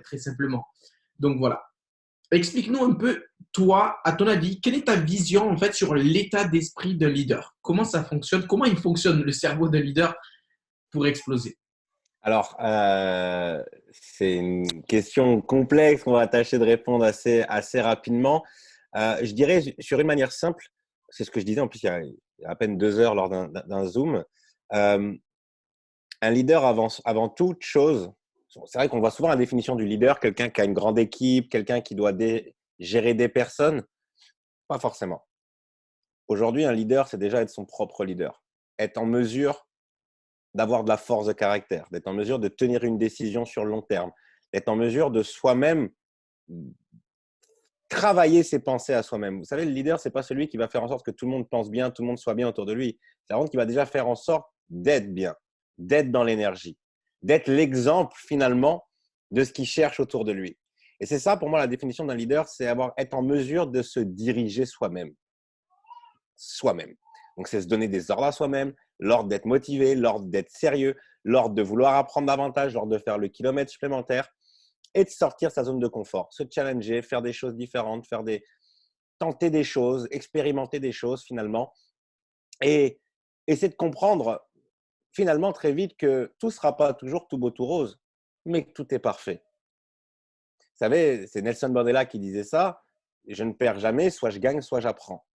très simplement. Donc voilà. Explique-nous un peu, toi, à ton avis, quelle est ta vision en fait sur l'état d'esprit d'un leader? Comment ça fonctionne? Comment il fonctionne le cerveau d'un leader pour exploser? Alors, c'est une question complexe qu'on va tâcher de répondre assez rapidement. Je dirais sur une manière simple, c'est ce que je disais en plus il y a à peine 2 heures lors d'un Zoom. Euh, un leader avant toute chose, c'est vrai qu'on voit souvent la définition du leader, quelqu'un qui a une grande équipe, quelqu'un qui doit gérer des personnes. Pas forcément. Aujourd'hui, un leader, c'est déjà être son propre leader. Être en mesure d'avoir de la force de caractère, d'être en mesure de tenir une décision sur le long terme, d'être en mesure de soi-même travailler ses pensées à soi-même. Vous savez, le leader, ce n'est pas celui qui va faire en sorte que tout le monde pense bien, tout le monde soit bien autour de lui. C'est vraiment qui va déjà faire en sorte d'être bien, d'être dans l'énergie, d'être l'exemple finalement de ce qu'il cherche autour de lui. Et c'est ça, pour moi, la définition d'un leader, c'est être en mesure de se diriger soi-même. Soi-même. Donc, c'est se donner des ordres à soi-même, l'ordre d'être motivé, l'ordre d'être sérieux, l'ordre de vouloir apprendre davantage, l'ordre de faire le kilomètre supplémentaire et de sortir sa zone de confort, se challenger, faire des choses différentes, tenter des choses, expérimenter des choses finalement et essayer de comprendre finalement très vite que tout ne sera pas toujours tout beau, tout rose, mais que tout est parfait. Vous savez, c'est Nelson Mandela qui disait ça, je ne perds jamais, soit je gagne, soit j'apprends.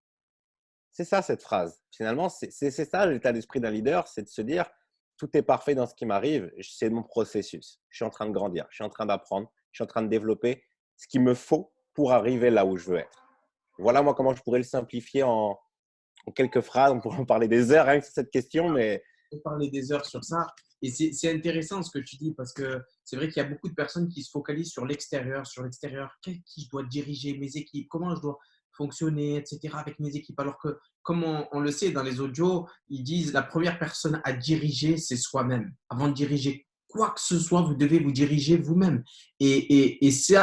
C'est ça cette phrase. Finalement, c'est ça l'état d'esprit d'un leader, c'est de se dire tout est parfait dans ce qui m'arrive, c'est mon processus. Je suis en train de grandir, je suis en train d'apprendre, je suis en train de développer ce qu'il me faut pour arriver là où je veux être. Voilà moi comment je pourrais le simplifier en quelques phrases. On pourrait en parler des heures rien que sur cette question, mais On peut parler des heures sur ça. Et c'est intéressant ce que tu dis parce que c'est vrai qu'il y a beaucoup de personnes qui se focalisent sur l'extérieur, qui je dois diriger, mes équipes, comment je dois fonctionner, etc. avec mes équipes. Alors que, comme on le sait dans les audios, ils disent la première personne à diriger, c'est soi-même. Avant de diriger quoi que ce soit, vous devez vous diriger vous-même. Et c'est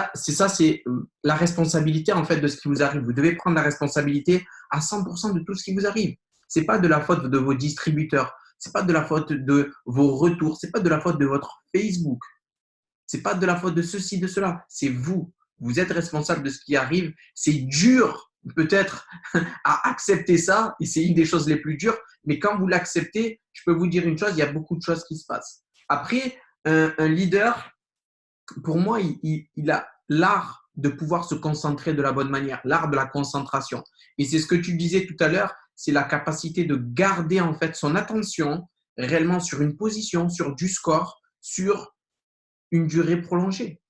la responsabilité en fait de ce qui vous arrive. Vous devez prendre la responsabilité à 100% de tout ce qui vous arrive. C'est pas de la faute de vos distributeurs. C'est pas de la faute de vos retours, c'est pas de la faute de votre Facebook, c'est pas de la faute de ceci, de cela, c'est vous. Vous êtes responsable de ce qui arrive. C'est dur peut-être à accepter ça et c'est une des choses les plus dures, mais quand vous l'acceptez, je peux vous dire une chose, il y a beaucoup de choses qui se passent. Après, un leader, pour moi, il a l'art de pouvoir se concentrer de la bonne manière, l'art de la concentration. Et c'est ce que tu disais tout à l'heure, c'est la capacité de garder en fait son attention réellement sur une position, sur du score, sur une durée prolongée.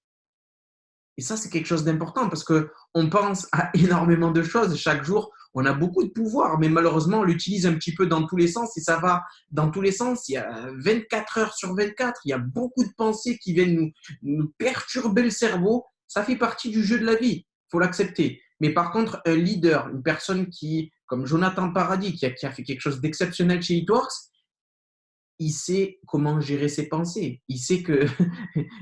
Et ça, c'est quelque chose d'important parce qu'on pense à énormément de choses chaque jour. On a beaucoup de pouvoir, mais malheureusement, on l'utilise un petit peu dans tous les sens et ça va dans tous les sens. Il y a 24 heures sur 24. Il y a beaucoup de pensées qui viennent nous perturber le cerveau. Ça fait partie du jeu de la vie. Il faut l'accepter. Mais par contre, un leader, une personne qui, comme Jonathan Paradis, qui a fait quelque chose d'exceptionnel chez Eatworks, il sait comment gérer ses pensées. Il sait qu'il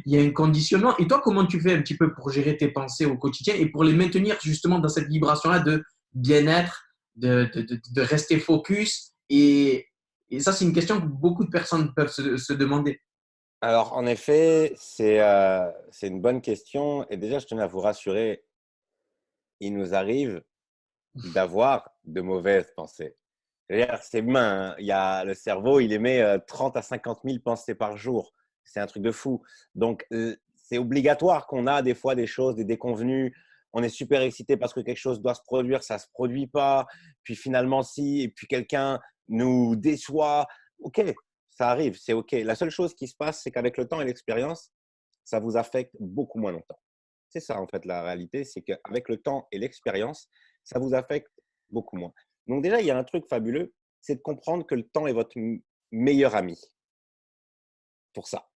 y a un conditionnement. Et toi, comment tu fais un petit peu pour gérer tes pensées au quotidien et pour les maintenir justement dans cette vibration-là de bien-être, de rester focus et ça, c'est une question que beaucoup de personnes peuvent se demander. alors en effet, c'est une bonne question et déjà je tenais à vous rassurer, il nous arrive d'avoir de mauvaises pensées. C'est humain, hein. Il y a le cerveau, il émet 30 à 50 000 pensées par jour. C'est un truc de fou. Donc, c'est obligatoire qu'on a des fois des choses, des déconvenues. On est super excité parce que quelque chose doit se produire, ça ne se produit pas. Puis finalement, si, et puis quelqu'un nous déçoit. OK, ça arrive, c'est OK. La seule chose qui se passe, c'est qu'avec le temps et l'expérience, ça vous affecte beaucoup moins longtemps. C'est ça, en fait, la réalité, c'est qu'avec le temps et l'expérience, ça vous affecte beaucoup moins. Donc déjà, il y a un truc fabuleux, c'est de comprendre que le temps est votre meilleur ami pour ça.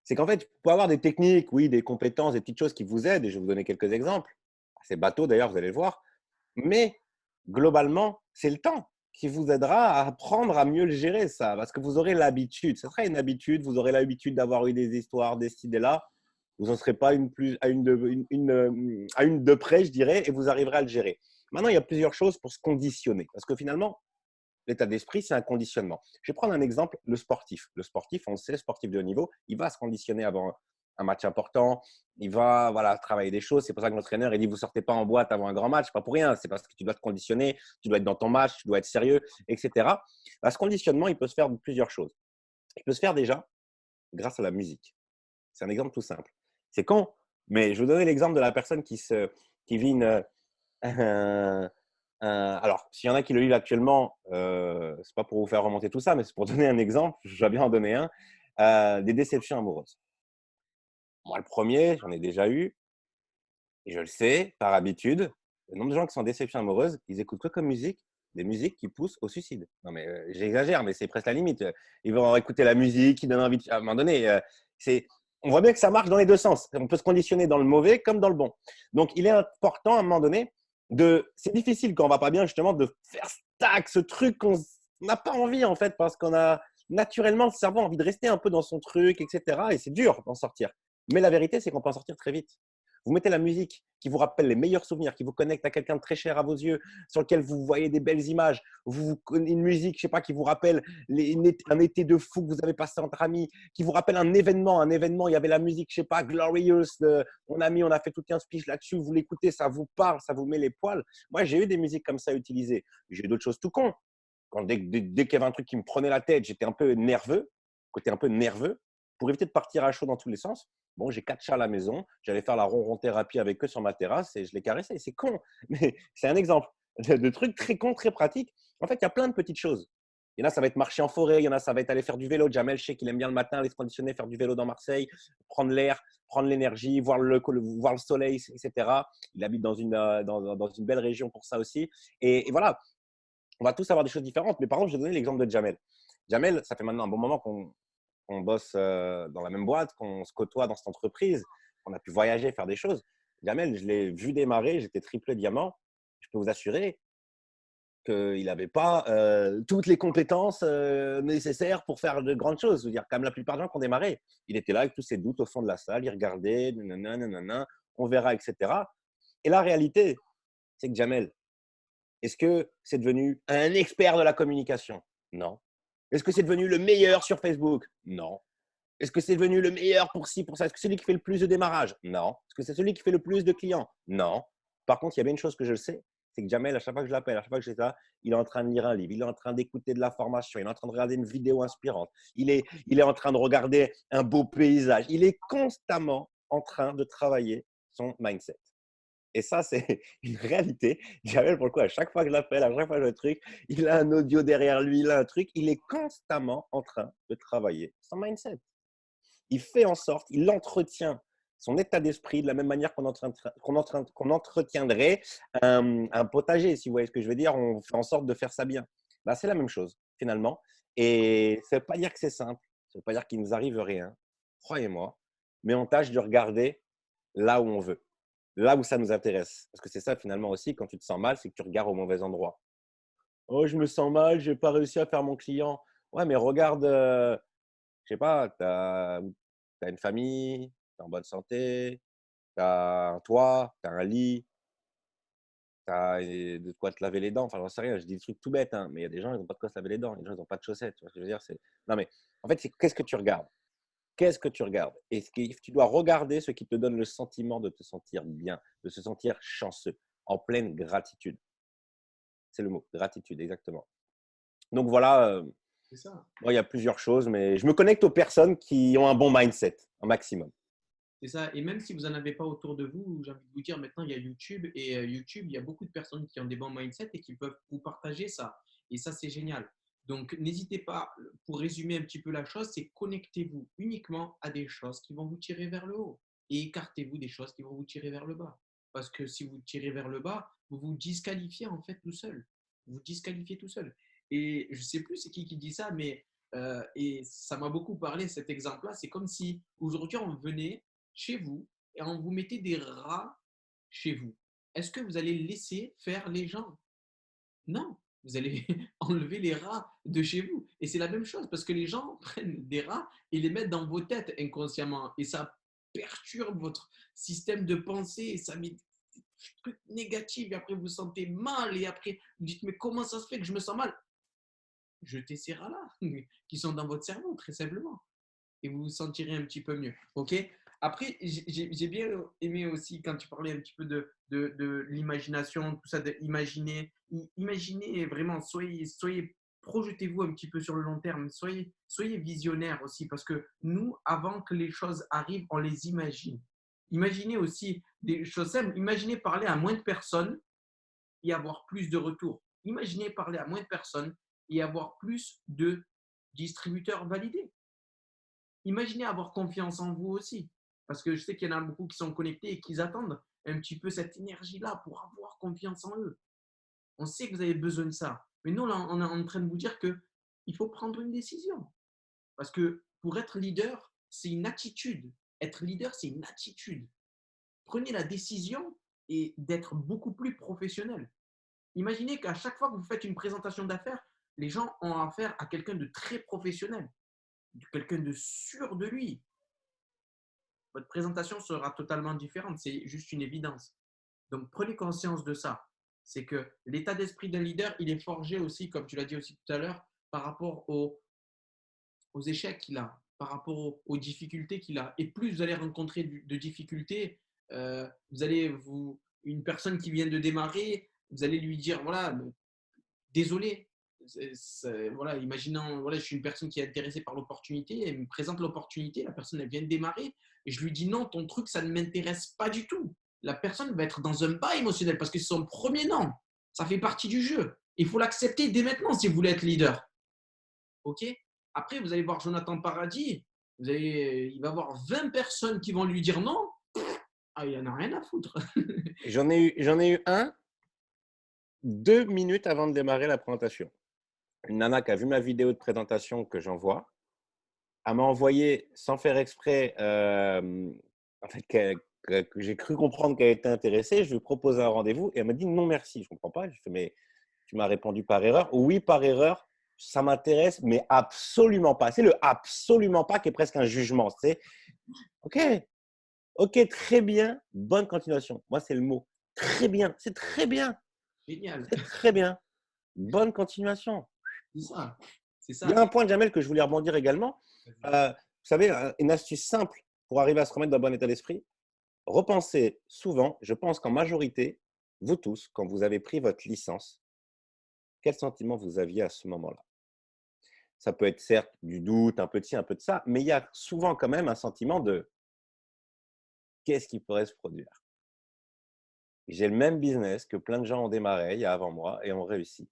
C'est qu'en fait, vous pouvez avoir des techniques, oui, des compétences, des petites choses qui vous aident, et je vais vous donner quelques exemples. C'est bateau d'ailleurs, vous allez le voir. Mais globalement, c'est le temps qui vous aidera à apprendre à mieux le gérer, ça, parce que vous aurez l'habitude. Ce sera une habitude, vous aurez l'habitude d'avoir eu des histoires, des idées-là. Vous n'en serez pas à une de près, je dirais, et vous arriverez à le gérer. Maintenant, il y a plusieurs choses pour se conditionner, parce que finalement, l'état d'esprit, c'est un conditionnement. Je vais prendre un exemple, le sportif. Le sportif, on le sait, le sportif de haut niveau, il va se conditionner un match important, il va voilà, travailler des choses. C'est pour ça que notre entraîneur il dit vous sortez pas en boîte avant un grand match, pas pour rien. C'est parce que tu dois te conditionner, tu dois être dans ton match, tu dois être sérieux, etc. Bah, ce conditionnement, il peut se faire de plusieurs choses. Il peut se faire déjà grâce à la musique. C'est un exemple tout simple. C'est con, mais je vais vous donner l'exemple de la personne qui vit alors, s'il y en a qui le vivent actuellement, c'est pas pour vous faire remonter tout ça, mais c'est pour donner un exemple. Je dois bien en donner un. Des déceptions amoureuses. Moi, le premier, j'en ai déjà eu, et je le sais par habitude. Le nombre de gens qui sont en déception amoureuse, ils écoutent quoi comme musique? Des musiques qui poussent au suicide. Non, mais j'exagère, mais c'est presque la limite. Ils vont écouter la musique qui donne envie à un moment donné, on voit bien que ça marche dans les deux sens. On peut se conditionner dans le mauvais comme dans le bon. Donc, il est important à un moment donné c'est difficile quand on va pas bien justement de faire stack ce truc qu'on n'a pas envie en fait parce qu'on a naturellement le cerveau a envie de rester un peu dans son truc, etc. Et c'est dur d'en sortir. Mais la vérité, c'est qu'on peut en sortir très vite. Vous mettez la musique qui vous rappelle les meilleurs souvenirs, qui vous connecte à quelqu'un de très cher à vos yeux, sur lequel vous voyez des belles images, une musique, je sais pas, qui vous rappelle un été de fou que vous avez passé entre amis, qui vous rappelle un événement, il y avait la musique, je sais pas, Glorious, mon ami, on a fait tout un speech là-dessus, vous l'écoutez, ça vous parle, ça vous met les poils. Moi, j'ai eu des musiques comme ça utilisées. J'ai eu d'autres choses tout con. Dès qu'il y avait un truc qui me prenait la tête, j'étais un peu nerveux, côté un peu nerveux, pour éviter de partir à chaud dans tous les sens. Bon, j'ai 4 chats à la maison, j'allais faire la ronron thérapie avec eux sur ma terrasse et je les caressais. C'est con, mais c'est un exemple de trucs très con, très pratiques. En fait, il y a plein de petites choses. Il y en a, ça va être marcher en forêt, il y en a, ça va être aller faire du vélo. Jamel, je sais qu'il aime bien le matin, aller se conditionner, faire du vélo dans Marseille, prendre l'air, prendre l'énergie, voir le soleil, etc. Il habite dans une belle région pour ça aussi. Et voilà, on va tous avoir des choses différentes. Mais par exemple, je vais donner l'exemple de Jamel. Jamel, ça fait maintenant un bon moment qu'on bosse dans la même boîte, qu'on se côtoie dans cette entreprise, qu'on a pu voyager, faire des choses. Jamel, je l'ai vu démarrer, j'étais triple diamant. Je peux vous assurer qu'il n'avait pas toutes les compétences nécessaires pour faire de grandes choses. Je veux dire, comme la plupart des gens qui ont démarré, il était là avec tous ses doutes au fond de la salle, il regardait, nanana, nanana, on verra, etc. Et la réalité, c'est que Jamel, est-ce que c'est devenu un expert de la communication? Non. Est-ce que c'est devenu le meilleur sur Facebook? Non. Est-ce que c'est devenu le meilleur pour ci, pour ça? Est-ce que c'est celui qui fait le plus de démarrage? Non. Est-ce que c'est celui qui fait le plus de clients? Non. Par contre, il y a bien une chose que je sais, c'est que Jamel, à chaque fois que je l'appelle, à chaque fois que je là, il est en train de lire un livre, il est en train d'écouter de la formation, il est en train de regarder une vidéo inspirante, il est en train de regarder un beau paysage. Il est constamment en train de travailler son mindset. Et ça, c'est une réalité. Jamel, pour le coup, à chaque fois que je l'appelle, à chaque fois que je le truc, il a un audio derrière lui, il a un truc. Il est constamment en train de travailler son mindset. Il fait en sorte, il entretient son état d'esprit de la même manière qu'on entretiendrait un potager, si vous voyez ce que je veux dire. On fait en sorte de faire ça bien. Bah, c'est la même chose, finalement. Et ça ne veut pas dire que c'est simple. Ça ne veut pas dire qu'il ne nous arrive rien, croyez-moi. Mais on tâche de regarder là où on veut, là où ça nous intéresse. Parce que c'est ça, finalement, aussi, quand tu te sens mal, c'est que tu regardes au mauvais endroit. Oh, je me sens mal, je n'ai pas réussi à faire mon client. Ouais, mais regarde, je sais pas, tu as une famille, tu es en bonne santé, tu as un toit, tu as un lit, tu as de quoi te laver les dents. Enfin, j'en sais rien, je dis des trucs tout bêtes, hein, mais il y a des gens, ils n'ont pas de quoi se laver les dents. Il y a des gens, ils n'ont pas de chaussettes. Tu vois ce que je veux dire? Non, mais en fait, c'est qu'est-ce que tu regardes? Qu'est-ce que tu regardes? Et tu dois regarder ce qui te donne le sentiment de te sentir bien, de se sentir chanceux, en pleine gratitude. C'est le mot, gratitude, exactement. Donc voilà, C'est ça. bon, il y a plusieurs choses, mais je me connecte aux personnes qui ont un bon mindset, un maximum. C'est ça. Et même si vous n'en avez pas autour de vous, j'ai envie de vous dire, maintenant, il y a YouTube. Et YouTube, il y a beaucoup de personnes qui ont des bons mindsets et qui peuvent vous partager ça. Et ça, c'est génial. Donc, n'hésitez pas, pour résumer un petit peu la chose, c'est connectez-vous uniquement à des choses qui vont vous tirer vers le haut. Et écartez-vous des choses qui vont vous tirer vers le bas. Parce que si vous tirez vers le bas, vous vous disqualifiez en fait tout seul. Vous disqualifiez tout seul. Et je ne sais plus c'est qui dit ça, mais et ça m'a beaucoup parlé cet exemple-là. C'est comme si aujourd'hui on venait chez vous et on vous mettait des rats chez vous. Est-ce que vous allez laisser faire les gens? Non, vous allez enlever les rats de chez vous. Et c'est la même chose parce que les gens prennent des rats et les mettent dans vos têtes inconsciemment. Et ça perturbe votre système de pensée et ça met des trucs négatifs. Et après, vous vous sentez mal. Et après, vous dites, mais comment ça se fait que je me sens mal? Jetez ces rats-là qui sont dans votre cerveau, très simplement. Et vous vous sentirez un petit peu mieux. OK? Après, j'ai bien aimé aussi quand tu parlais un petit peu de l'imagination, tout ça, d'imaginer. Imaginez vraiment, projetez-vous un petit peu sur le long terme, soyez visionnaire aussi, parce que nous, avant que les choses arrivent, on les imagine. Imaginez aussi des choses simples. Imaginez parler à moins de personnes et avoir plus de retours. Imaginez parler à moins de personnes et avoir plus de distributeurs validés. Imaginez avoir confiance en vous aussi. Parce que je sais qu'il y en a beaucoup qui sont connectés et qui attendent un petit peu cette énergie-là pour avoir confiance en eux. On sait que vous avez besoin de ça. Mais nous, là, on est en train de vous dire qu'il faut prendre une décision. Parce que pour être leader, c'est une attitude. Être leader, c'est une attitude. Prenez la décision et d'être beaucoup plus professionnel. Imaginez qu'à chaque fois que vous faites une présentation d'affaires, les gens ont affaire à quelqu'un de très professionnel, quelqu'un de sûr de lui. Votre présentation sera totalement différente. C'est juste une évidence. Donc, prenez conscience de ça. C'est que l'état d'esprit d'un leader, il est forgé aussi, comme tu l'as dit aussi tout à l'heure, par rapport aux échecs qu'il a, par rapport aux difficultés qu'il a. Et plus vous allez rencontrer de difficultés, une personne qui vient de démarrer, vous allez lui dire, voilà, désolé. Voilà, imaginons, voilà, je suis une personne qui est intéressée par l'opportunité, elle me présente l'opportunité, la personne elle vient de démarrer, et je lui dis non, ton truc, ça ne m'intéresse pas du tout. La personne va être dans un bas émotionnel parce que c'est son premier nom. Ça fait partie du jeu. Il faut l'accepter dès maintenant si vous voulez être leader. OK? Après, vous allez voir Jonathan Paradis, il va y avoir 20 personnes qui vont lui dire non. Ah, il en a rien à foutre. J'en ai eu un 2 minutes avant de démarrer la présentation. Une nana qui a vu ma vidéo de présentation que j'envoie, elle m'a envoyé sans faire exprès, en fait, que j'ai cru comprendre qu'elle était intéressée. Je lui propose un rendez-vous et elle m'a dit non merci. Je ne comprends pas. Je fais mais tu m'as répondu par erreur. Oui, par erreur, ça m'intéresse, mais absolument pas. C'est le absolument pas qui est presque un jugement. C'est OK, OK, très bien, bonne continuation. Moi, c'est le mot. Très bien, c'est très bien, Génial. c'est très bien. Bonne continuation. C'est ça. C'est Il y ça. a un point, Jamel, que je voulais rebondir également. Vous savez, une astuce simple pour arriver à se remettre dans le bon état d'esprit. Repensez souvent, je pense qu'en majorité, vous tous, quand vous avez pris votre licence, quel sentiment vous aviez à ce moment-là? Ça peut être certes du doute, un peu de ci, un peu de ça, mais il y a souvent quand même un sentiment de qu'est-ce qui pourrait se produire? J'ai le même business que plein de gens ont démarré il y a avant moi et ont réussi.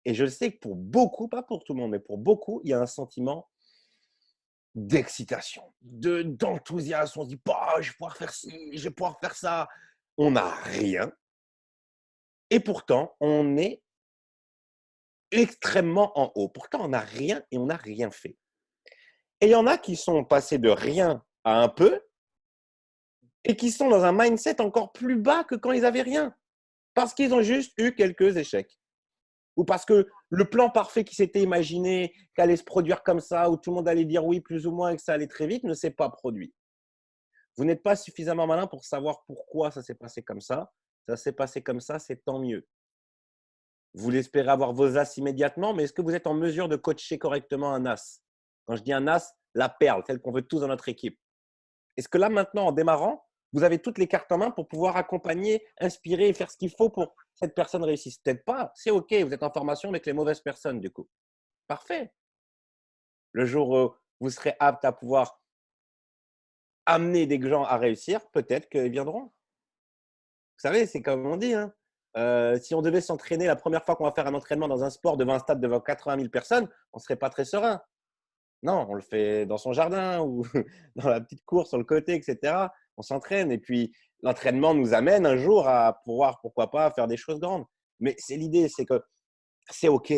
Et je sais que pour beaucoup, pas pour tout le monde, mais pour beaucoup, il y a un sentiment d'excitation, d'enthousiasme. On se dit, bah, je vais pouvoir faire ci, je vais pouvoir faire ça. On n'a rien. Et pourtant, on est extrêmement en haut. Pourtant, on n'a rien et on n'a rien fait. Et il y en a qui sont passés de rien à un peu et qui sont dans un mindset encore plus bas que quand ils n'avaient rien. Parce qu'ils ont juste eu quelques échecs. Ou parce que le plan parfait qui s'était imaginé, qu'allait se produire comme ça, où tout le monde allait dire oui plus ou moins et que ça allait très vite, ne s'est pas produit. Vous n'êtes pas suffisamment malin pour savoir pourquoi ça s'est passé comme ça. Ça s'est passé comme ça, c'est tant mieux. Vous l'espérez avoir vos as immédiatement, mais est-ce que vous êtes en mesure de coacher correctement un as? Quand je dis un as, la perle, celle qu'on veut tous dans notre équipe. Est-ce que là, maintenant, en démarrant, vous avez toutes les cartes en main pour pouvoir accompagner, inspirer et faire ce qu'il faut pour que cette personne réussisse? Peut-être pas, c'est OK, vous êtes en formation avec les mauvaises personnes, du coup. Parfait. Le jour où vous serez apte à pouvoir amener des gens à réussir, peut-être qu'ils viendront. Vous savez, c'est comme on dit, hein, si on devait s'entraîner la première fois qu'on va faire un entraînement dans un sport devant un stade devant 80 000 personnes, on ne serait pas très serein. Non, on le fait dans son jardin ou dans la petite cour sur le côté, etc. On s'entraîne et puis l'entraînement nous amène un jour à pouvoir, pourquoi pas, faire des choses grandes. Mais c'est l'idée, c'est que c'est OK.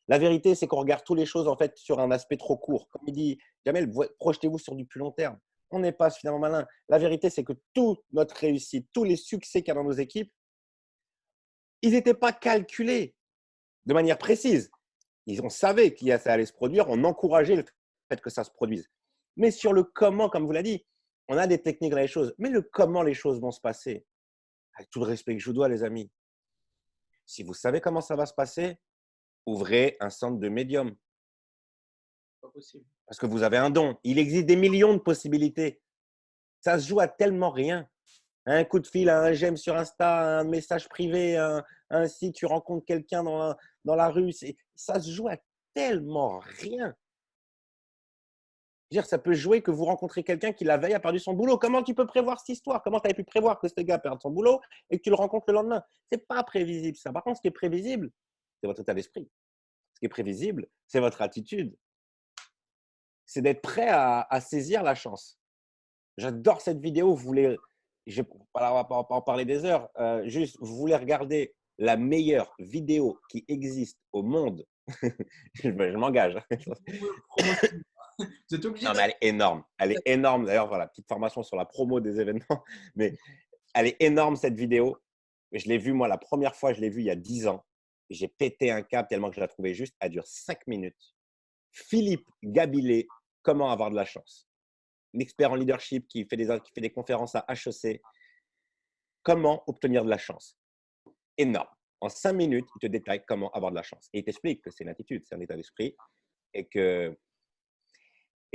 La vérité, c'est qu'on regarde toutes les choses en fait sur un aspect trop court. Comme il dit Jamel, projetez-vous sur du plus long terme. On n'est pas suffisamment malin. La vérité, c'est que toute notre réussite, tous les succès qu'il y a dans nos équipes, ils n'étaient pas calculés de manière précise. On savait que ça allait se produire, on encourageait le fait que ça se produise. Mais sur le comment, comme vous l'avez dit, on a des techniques dans les choses. Mais le comment les choses vont se passer, avec tout le respect que je vous dois, les amis, si vous savez comment ça va se passer, ouvrez un centre de médium. Pas possible. Parce que vous avez un don. Il existe des millions de possibilités. Ça se joue à tellement rien. Un coup de fil, un j'aime sur Insta, un message privé, un si tu rencontres quelqu'un dans la rue, ça se joue à tellement rien. Je veux dire, ça peut jouer que vous rencontrez quelqu'un qui, la veille, a perdu son boulot. Comment tu peux prévoir cette histoire? Comment tu avais pu prévoir que ce gars perde son boulot et que tu le rencontres le lendemain? C'est pas prévisible, ça. Par contre, ce qui est prévisible, c'est votre état d'esprit. Ce qui est prévisible, c'est votre attitude. C'est d'être prêt à saisir la chance. J'adore cette vidéo. On va pas en parler des heures. Juste, vous voulez regarder la meilleure vidéo qui existe au monde. Je m'engage. Promotion. Vous êtes obligé Non, mais d'aller. elle est énorme. Elle est énorme. D'ailleurs, voilà, petite formation sur la promo des événements. Mais elle est énorme, cette vidéo. Mais je l'ai vue, moi, la première fois, je l'ai vue il y a 10 ans. J'ai pété un câble tellement que je la trouvais juste. Elle dure 5 minutes. Philippe Gabillet, comment avoir de la chance. Un expert en leadership qui fait des conférences à HEC. Comment obtenir de la chance. Énorme. En 5 minutes, il te détaille comment avoir de la chance. Et il t'explique que c'est une attitude, c'est un état d'esprit et que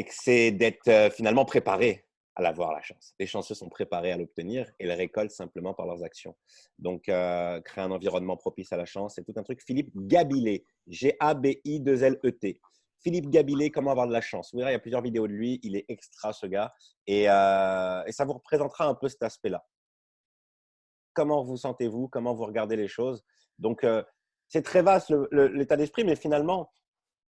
c'est d'être finalement préparé à l'avoir, la chance. Les chanceux sont préparés à l'obtenir et le récoltent simplement par leurs actions. Donc, créer un environnement propice à la chance, c'est tout un truc. Philippe Gabillet, Gabillet. Philippe Gabillet, comment avoir de la chance. Vous verrez, il y a plusieurs vidéos de lui. Il est extra, ce gars. Et ça vous représentera un peu cet aspect-là. Comment vous sentez-vous? Comment vous regardez les choses? Donc, c'est très vaste l'état d'esprit, mais finalement,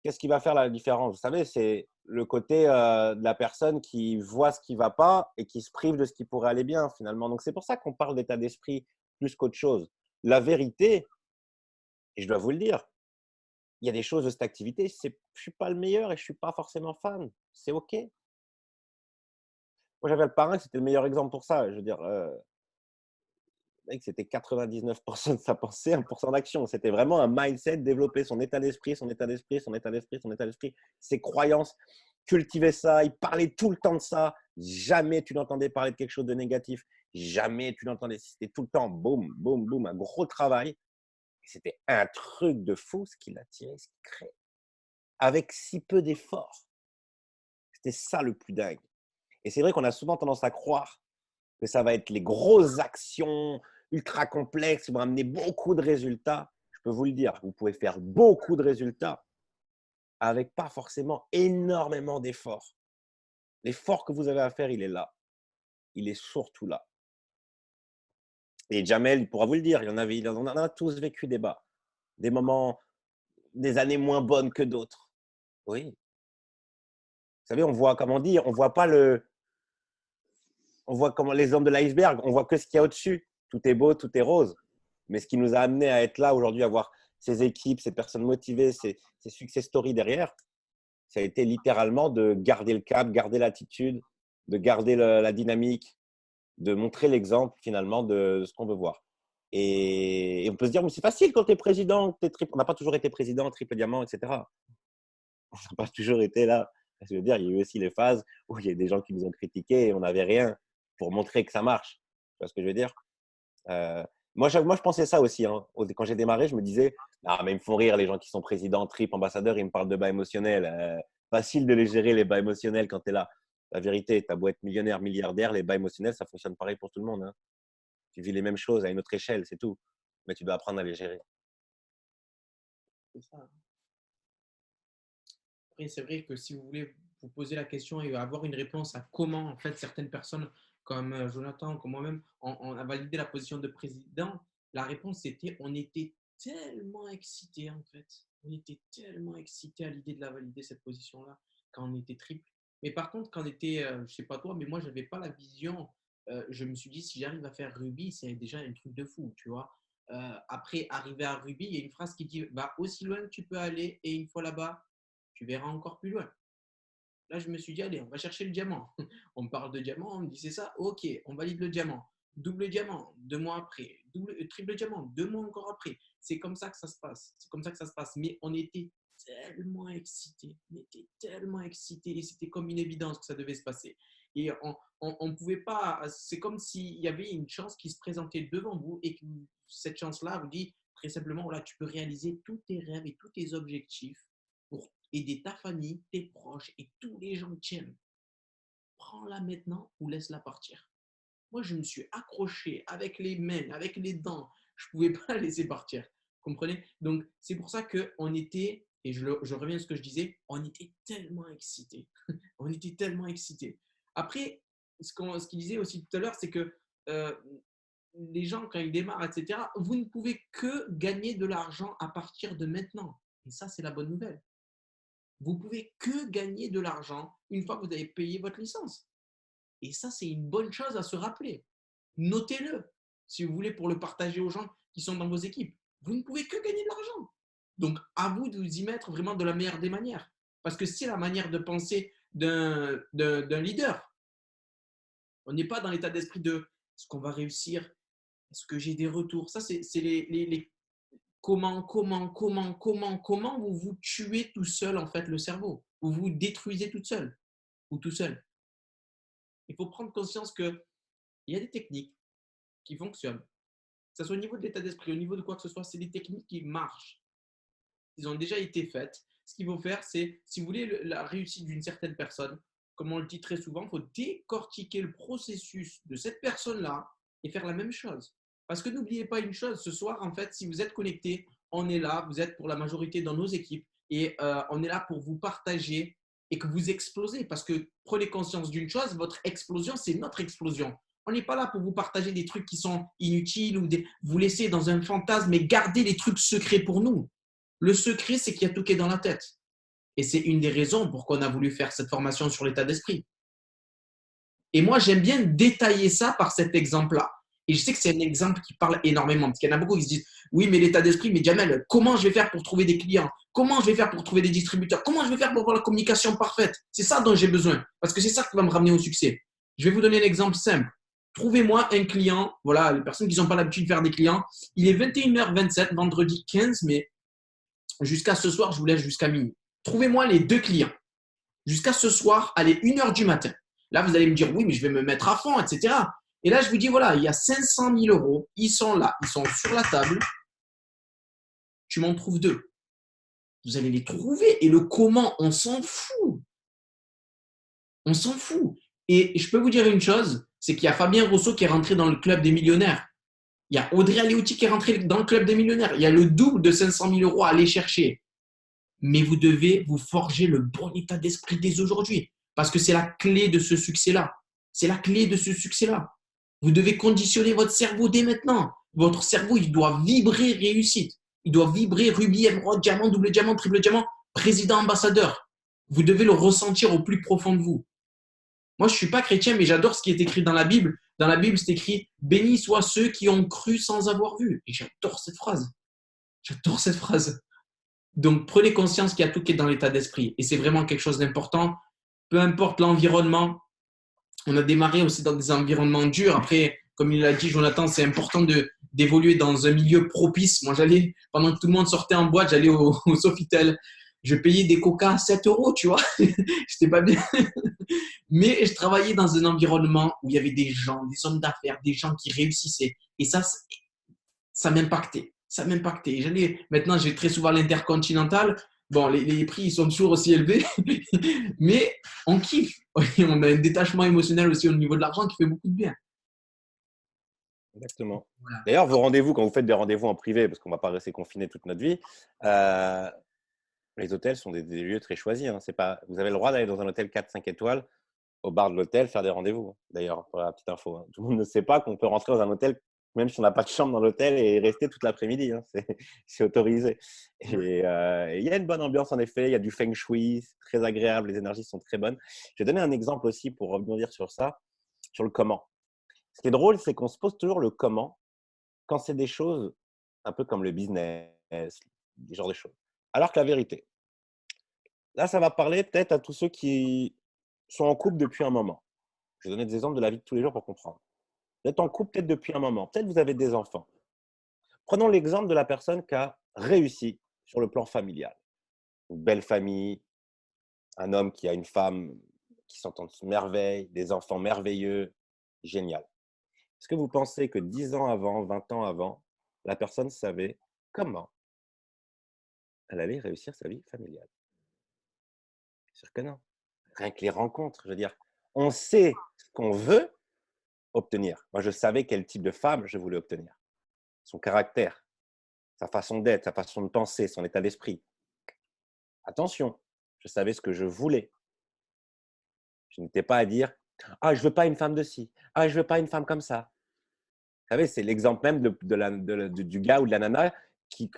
qu'est-ce qui va faire la différence? Vous savez, c'est le côté de la personne qui voit ce qui ne va pas et qui se prive de ce qui pourrait aller bien, finalement. Donc, c'est pour ça qu'on parle d'état d'esprit plus qu'autre chose. La vérité, et je dois vous le dire, il y a des choses de cette activité, je ne suis pas le meilleur et je ne suis pas forcément fan. C'est OK. Moi, j'avais le parrain, c'était le meilleur exemple pour ça. Je veux dire, mec, c'était 99% de sa pensée, 1% d'action. C'était vraiment un mindset, développer son état d'esprit, son état d'esprit, son état d'esprit, son état d'esprit, ses croyances, cultiver ça. Il parlait tout le temps de ça. Jamais tu n'entendais parler de quelque chose de négatif. Jamais tu n'entendais. C'était tout le temps boum, boum, boum, un gros travail. C'était un truc de fou ce qu'il a tiré, ce qu'il crée, avec si peu d'efforts. C'était ça le plus dingue. Et c'est vrai qu'on a souvent tendance à croire que ça va être les grosses actions ultra complexes qui vont amener beaucoup de résultats. Je peux vous le dire, vous pouvez faire beaucoup de résultats avec pas forcément énormément d'efforts. L'effort que vous avez à faire, il est là. Il est surtout là. Et Jamel, il pourra vous le dire, on en a tous vécu des bas, des moments, des années moins bonnes que d'autres. Oui. Vous savez, on voit, comme on dit, on voit pas on voit comment les hommes de l'iceberg, on voit que ce qu'il y a au-dessus. Tout est beau, tout est rose. Mais ce qui nous a amené à être là aujourd'hui, à voir ces équipes, ces personnes motivées, ces success stories derrière, ça a été littéralement de garder le cap, garder l'attitude, de garder la dynamique, de montrer l'exemple finalement de ce qu'on veut voir. Et on peut se dire, mais c'est facile quand tu es président, on n'a pas toujours été président, triple diamant, etc. On n'a pas toujours été là. Je veux dire, il y a eu aussi les phases où il y a des gens qui nous ont critiqués et on n'avait rien pour montrer que ça marche. Tu vois ce que je veux dire? Moi, je pensais ça aussi. Hein. Quand j'ai démarré, je me disais, ah, mais ils me font rire les gens qui sont présidents, trip, ambassadeurs, ils me parlent de bas émotionnels. Facile de les gérer, les bas émotionnels, quand tu es là. La vérité, tu as beau être millionnaire, milliardaire, les bas émotionnels, ça fonctionne pareil pour tout le monde. Hein. Tu vis les mêmes choses à une autre échelle, c'est tout. Mais tu dois apprendre à les gérer. C'est ça. Après, c'est vrai que si vous voulez vous poser la question et avoir une réponse à comment, en fait, certaines personnes comme Jonathan, comme moi-même, on a validé la position de président, la réponse c'était on était tellement excités, en fait. On était tellement excités à l'idée de la valider, cette position-là, quand on était triple. Mais par contre, quand on était, je ne sais pas toi, mais moi, je n'avais pas la vision. Je me suis dit, si j'arrive à faire Ruby, c'est déjà un truc de fou, tu vois. Après, arriver à Ruby, il y a une phrase qui dit, va aussi loin que tu peux aller et une fois là-bas, tu verras encore plus loin. Là, je me suis dit, allez, on va chercher le diamant. On me parle de diamant, on me dit, c'est ça, ok, on valide le diamant. Double diamant, 2 mois après. Triple diamant, 2 mois encore après. C'est comme ça que ça se passe. C'est comme ça que ça se passe. Mais on était tellement excités. On était tellement excités. Et c'était comme une évidence que ça devait se passer. Et on ne pouvait pas. C'est comme s'il y avait une chance qui se présentait devant vous et que cette chance-là vous dit très simplement, voilà, tu peux réaliser tous tes rêves et tous tes objectifs pour aider ta famille, tes proches et tous les gens que tu aimes. prends-la maintenant ou laisse-la partir. Moi, je me suis accroché avec les mains, avec les dents. Je ne pouvais pas la laisser partir. Vous comprenez? Donc, c'est pour ça qu'on était, et je reviens à ce que je disais, on était tellement excités. On était tellement excités. Après, ce qu'il disait aussi tout à l'heure, c'est que euh, les gens, quand ils démarrent, etc., vous ne pouvez que gagner de l'argent à partir de maintenant. Et ça, c'est la bonne nouvelle. Vous pouvez que gagner de l'argent une fois que vous avez payé votre licence. Et ça, c'est une bonne chose à se rappeler. Notez-le, si vous voulez, pour le partager aux gens qui sont dans vos équipes. Vous ne pouvez que gagner de l'argent. Donc, à vous de vous y mettre vraiment de la meilleure des manières. Parce que c'est la manière de penser d'un leader. On n'est pas dans l'état d'esprit de est-ce qu'on va réussir? Est-ce que j'ai des retours? Ça, c'est les comment vous vous tuez tout seul, en fait, le cerveau. Vous vous détruisez toute seule ou tout seul. Il faut prendre conscience qu'il y a des techniques qui fonctionnent. Que ce soit au niveau de l'état d'esprit, au niveau de quoi que ce soit, c'est des techniques qui marchent. Ils ont déjà été faites. Ce qu'il faut faire, c'est, si vous voulez la réussite d'une certaine personne, comme on le dit très souvent, il faut décortiquer le processus de cette personne-là et faire la même chose. Parce que n'oubliez pas une chose, ce soir, en fait, si vous êtes connecté, on est là, vous êtes pour la majorité dans nos équipes et on est là pour vous partager et que vous explosez. Parce que prenez conscience d'une chose, votre explosion, c'est notre explosion. On n'est pas là pour vous partager des trucs qui sont inutiles ou vous laisser dans un fantasme, mais gardez les trucs secrets pour nous. Le secret, c'est qu'il y a tout qui est dans la tête. Et c'est une des raisons pourquoi on a voulu faire cette formation sur l'état d'esprit. Et moi, j'aime bien détailler ça par cet exemple-là. Et je sais que c'est un exemple qui parle énormément, parce qu'il y en a beaucoup qui se disent, oui, mais l'état d'esprit, mais Jamel, comment je vais faire pour trouver des clients? Comment je vais faire pour trouver des distributeurs? Comment je vais faire pour avoir la communication parfaite? C'est ça dont j'ai besoin, parce que c'est ça qui va me ramener au succès. Je vais vous donner un exemple simple. Trouvez-moi un client, voilà, les personnes qui n'ont pas l'habitude de faire des clients. Il est 21h27, vendredi 15 mai. Jusqu'à ce soir, je vous laisse jusqu'à minuit. Trouvez-moi les deux clients. Jusqu'à ce soir, allez, 1h du matin. Là, vous allez me dire, oui, mais je vais me mettre à fond, etc. Et là, je vous dis, voilà, il y a 500 000 euros. Ils sont là, ils sont sur la table. Tu m'en trouves deux. Vous allez les trouver. Et le comment, on s'en fout. On s'en fout. Et je peux vous dire une chose, c'est qu'il y a Fabien Rousseau qui est rentré dans le club des millionnaires. Il y a Audrey Aleouti qui est rentré dans le club des millionnaires. Il y a le double de 500 000 euros à aller chercher. Mais vous devez vous forger le bon état d'esprit dès aujourd'hui. Parce que c'est la clé de ce succès-là. C'est la clé de ce succès-là. Vous devez conditionner votre cerveau dès maintenant. Votre cerveau, il doit vibrer réussite. Il doit vibrer rubis, émeraude, diamant, double diamant, triple diamant, président, ambassadeur. Vous devez le ressentir au plus profond de vous. Moi, je ne suis pas chrétien, mais j'adore ce qui est écrit dans la Bible. Dans la Bible, c'est écrit « Bénis soient ceux qui ont cru sans avoir vu ». Et j'adore cette phrase. J'adore cette phrase. Donc, prenez conscience qu'il y a tout qui est dans l'état d'esprit. Et c'est vraiment quelque chose d'important. Peu importe l'environnement, on a démarré aussi dans des environnements durs. Après, comme il l'a dit, Jonathan, c'est important d'évoluer dans un milieu propice. Moi, j'allais, pendant que tout le monde sortait en boîte, j'allais au Sofitel. Je payais des coca à 7 euros, tu vois. J'étais pas bien. Mais je travaillais dans un environnement où il y avait des gens, des hommes d'affaires, des gens qui réussissaient. Et ça m'impactait. Ça m'impactait. Maintenant, j'ai très souvent l'Intercontinental. Bon, les prix, ils sont toujours aussi élevés, mais on kiffe. On a un détachement émotionnel aussi au niveau de l'argent qui fait beaucoup de bien. Exactement. Voilà. D'ailleurs, vos rendez-vous, quand vous faites des rendez-vous en privé, parce qu'on ne va pas rester confiné toute notre vie, les hôtels sont des lieux très choisis. Hein. C'est pas, vous avez le droit d'aller dans un hôtel 4-5 étoiles, au bar de l'hôtel, faire des rendez-vous. D'ailleurs, pour la petite info. Hein. Tout le monde ne sait pas qu'on peut rentrer dans un hôtel, même si on n'a pas de chambre dans l'hôtel, et rester toute l'après-midi. Hein. C'est autorisé. Et il y a une bonne ambiance, en effet. Il y a du feng shui, c'est très agréable. Les énergies sont très bonnes. Je vais donner un exemple aussi pour rebondir sur ça, sur le comment. Ce qui est drôle, c'est qu'on se pose toujours le comment quand c'est des choses un peu comme le business, des genres de choses. Alors que la vérité, là, ça va parler peut-être à tous ceux qui sont en couple depuis un moment. Je vais donner des exemples de la vie de tous les jours pour comprendre. Vous êtes en couple peut-être depuis un moment. Peut-être vous avez des enfants. Prenons l'exemple de la personne qui a réussi sur le plan familial. Une belle famille, un homme qui a une femme qui s'entendent merveille, des enfants merveilleux, génial. Est-ce que vous pensez que 10 ans avant, 20 ans avant, la personne savait comment elle allait réussir sa vie familiale? Bien sûr que non. Rien que les rencontres, je veux dire, On sait ce qu'on veut obtenir. Moi, je savais quel type de femme je voulais obtenir. Son caractère, sa façon d'être, sa façon de penser, son état d'esprit. Attention, je savais ce que je voulais. Je n'étais pas à dire: «Ah, je veux pas une femme de ci. Ah, je veux pas une femme comme ça». Vous savez, c'est l'exemple même du gars ou de la nana qui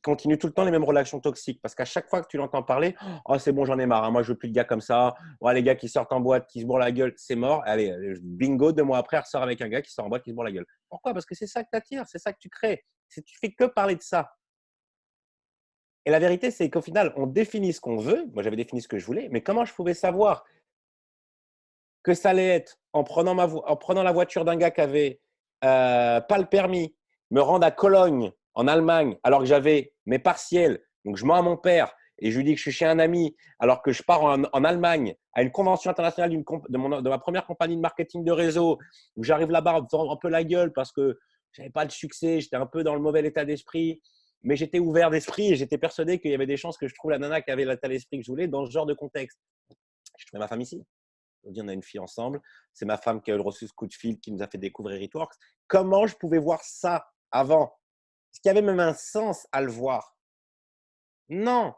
continue tout le temps les mêmes relations toxiques. Parce qu'à chaque fois que tu l'entends parler: «Oh, c'est bon, j'en ai marre, hein, moi je veux plus de gars comme ça. Ouais, les gars qui sortent en boîte, qui se bourrent la gueule, c'est mort. Allez, bingo, 2 mois après, elle ressort avec un gars qui sort en boîte, qui se bourre la gueule». Pourquoi? Parce que c'est ça que tu attires, c'est ça que tu crées. Tu fais que parler de ça. Et la vérité, c'est qu'au final, on définit ce qu'on veut. Moi, j'avais défini ce que je voulais, mais comment je pouvais savoir que ça allait être en prenant la voiture d'un gars qui avait pas le permis, me rendre à Cologne, en Allemagne, alors que j'avais mes partiels. Donc, je mens à mon père et je lui dis que je suis chez un ami, alors que je pars en Allemagne à une convention internationale de ma première compagnie de marketing de réseau, où j'arrive là-bas en me faisant un peu la gueule parce que je n'avais pas de succès, j'étais un peu dans le mauvais état d'esprit, mais j'étais ouvert d'esprit et j'étais persuadé qu'il y avait des chances que je trouve la nana qui avait l'état d'esprit que je voulais dans ce genre de contexte. Je trouvais ma femme ici. On a une fille ensemble. C'est ma femme qui a reçu ce coup de fil qui nous a fait découvrir It Works. Comment je pouvais voir ça avant? Est-ce qu'il y avait même un sens à le voir? Non.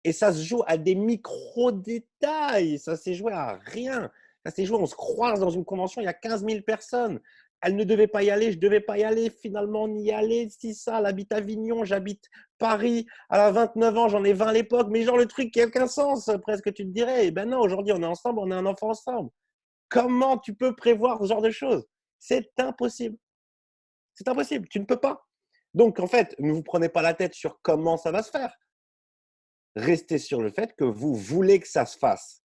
Et ça se joue à des micro-détails. Ça s'est joué à rien. Ça s'est joué, on se croise dans une convention, il y a 15 000 personnes. Elle ne devait pas y aller, je ne devais pas y aller. Finalement, on y allait. Si ça, elle habite Avignon, j'habite Paris. Elle a 29 ans, j'en ai 20 à l'époque. Mais genre, le truc qui n'a aucun sens, presque, tu te dirais. Eh ben non, aujourd'hui, on est ensemble, on a un enfant ensemble. Comment tu peux prévoir ce genre de choses? C'est impossible. C'est impossible. Tu ne peux pas. Donc, en fait, ne vous prenez pas la tête sur comment ça va se faire. Restez sur le fait que vous voulez que ça se fasse.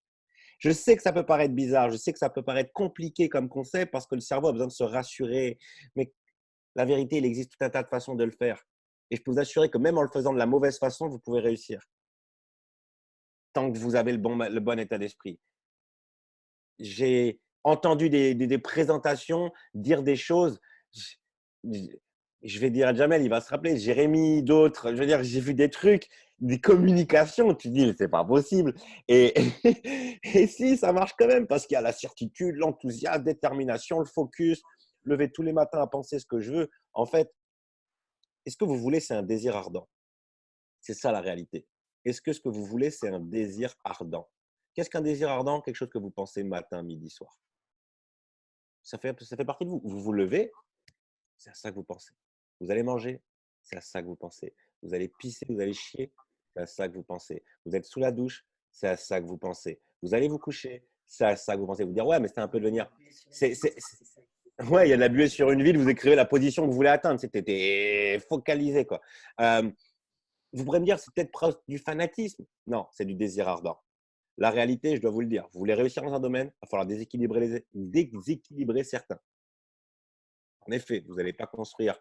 Je sais que ça peut paraître bizarre, je sais que ça peut paraître compliqué comme concept parce que le cerveau a besoin de se rassurer. Mais la vérité, il existe tout un tas de façons de le faire. Et je peux vous assurer que même en le faisant de la mauvaise façon, vous pouvez réussir. Tant que vous avez le bon état d'esprit. J'ai entendu des présentations dire des choses. Je vais dire à Jamel, il va se rappeler, Jérémy, d'autres. Je veux dire, j'ai vu des trucs, des communications. Tu te dis, c'est pas possible. Et, et si, ça marche quand même parce qu'il y a la certitude, l'enthousiasme, la détermination, le focus, lever tous les matins à penser ce que je veux. En fait, est-ce que vous voulez, c'est un désir ardent? C'est ça la réalité. Est-ce que ce que vous voulez, c'est un désir ardent? Qu'est-ce qu'un désir ardent? Quelque chose que vous pensez matin, midi, soir. Ça fait partie de vous. Vous vous levez, c'est à ça que vous pensez. Vous allez manger, c'est à ça que vous pensez. Vous allez pisser, vous allez chier, c'est à ça que vous pensez. Vous êtes sous la douche, c'est à ça que vous pensez. Vous allez vous coucher, c'est à ça que vous pensez. Vous dire, ouais, mais c'est un peu de venir. Ouais, il y a de la buée sur une ville, vous écrivez la position que vous voulez atteindre. C'était focalisé, quoi. Vous pourrez me dire, c'est peut-être proche du fanatisme. Non, c'est du désir ardent. La réalité, je dois vous le dire, vous voulez réussir dans un domaine, il va falloir déséquilibrer certains. En effet, vous n'allez pas construire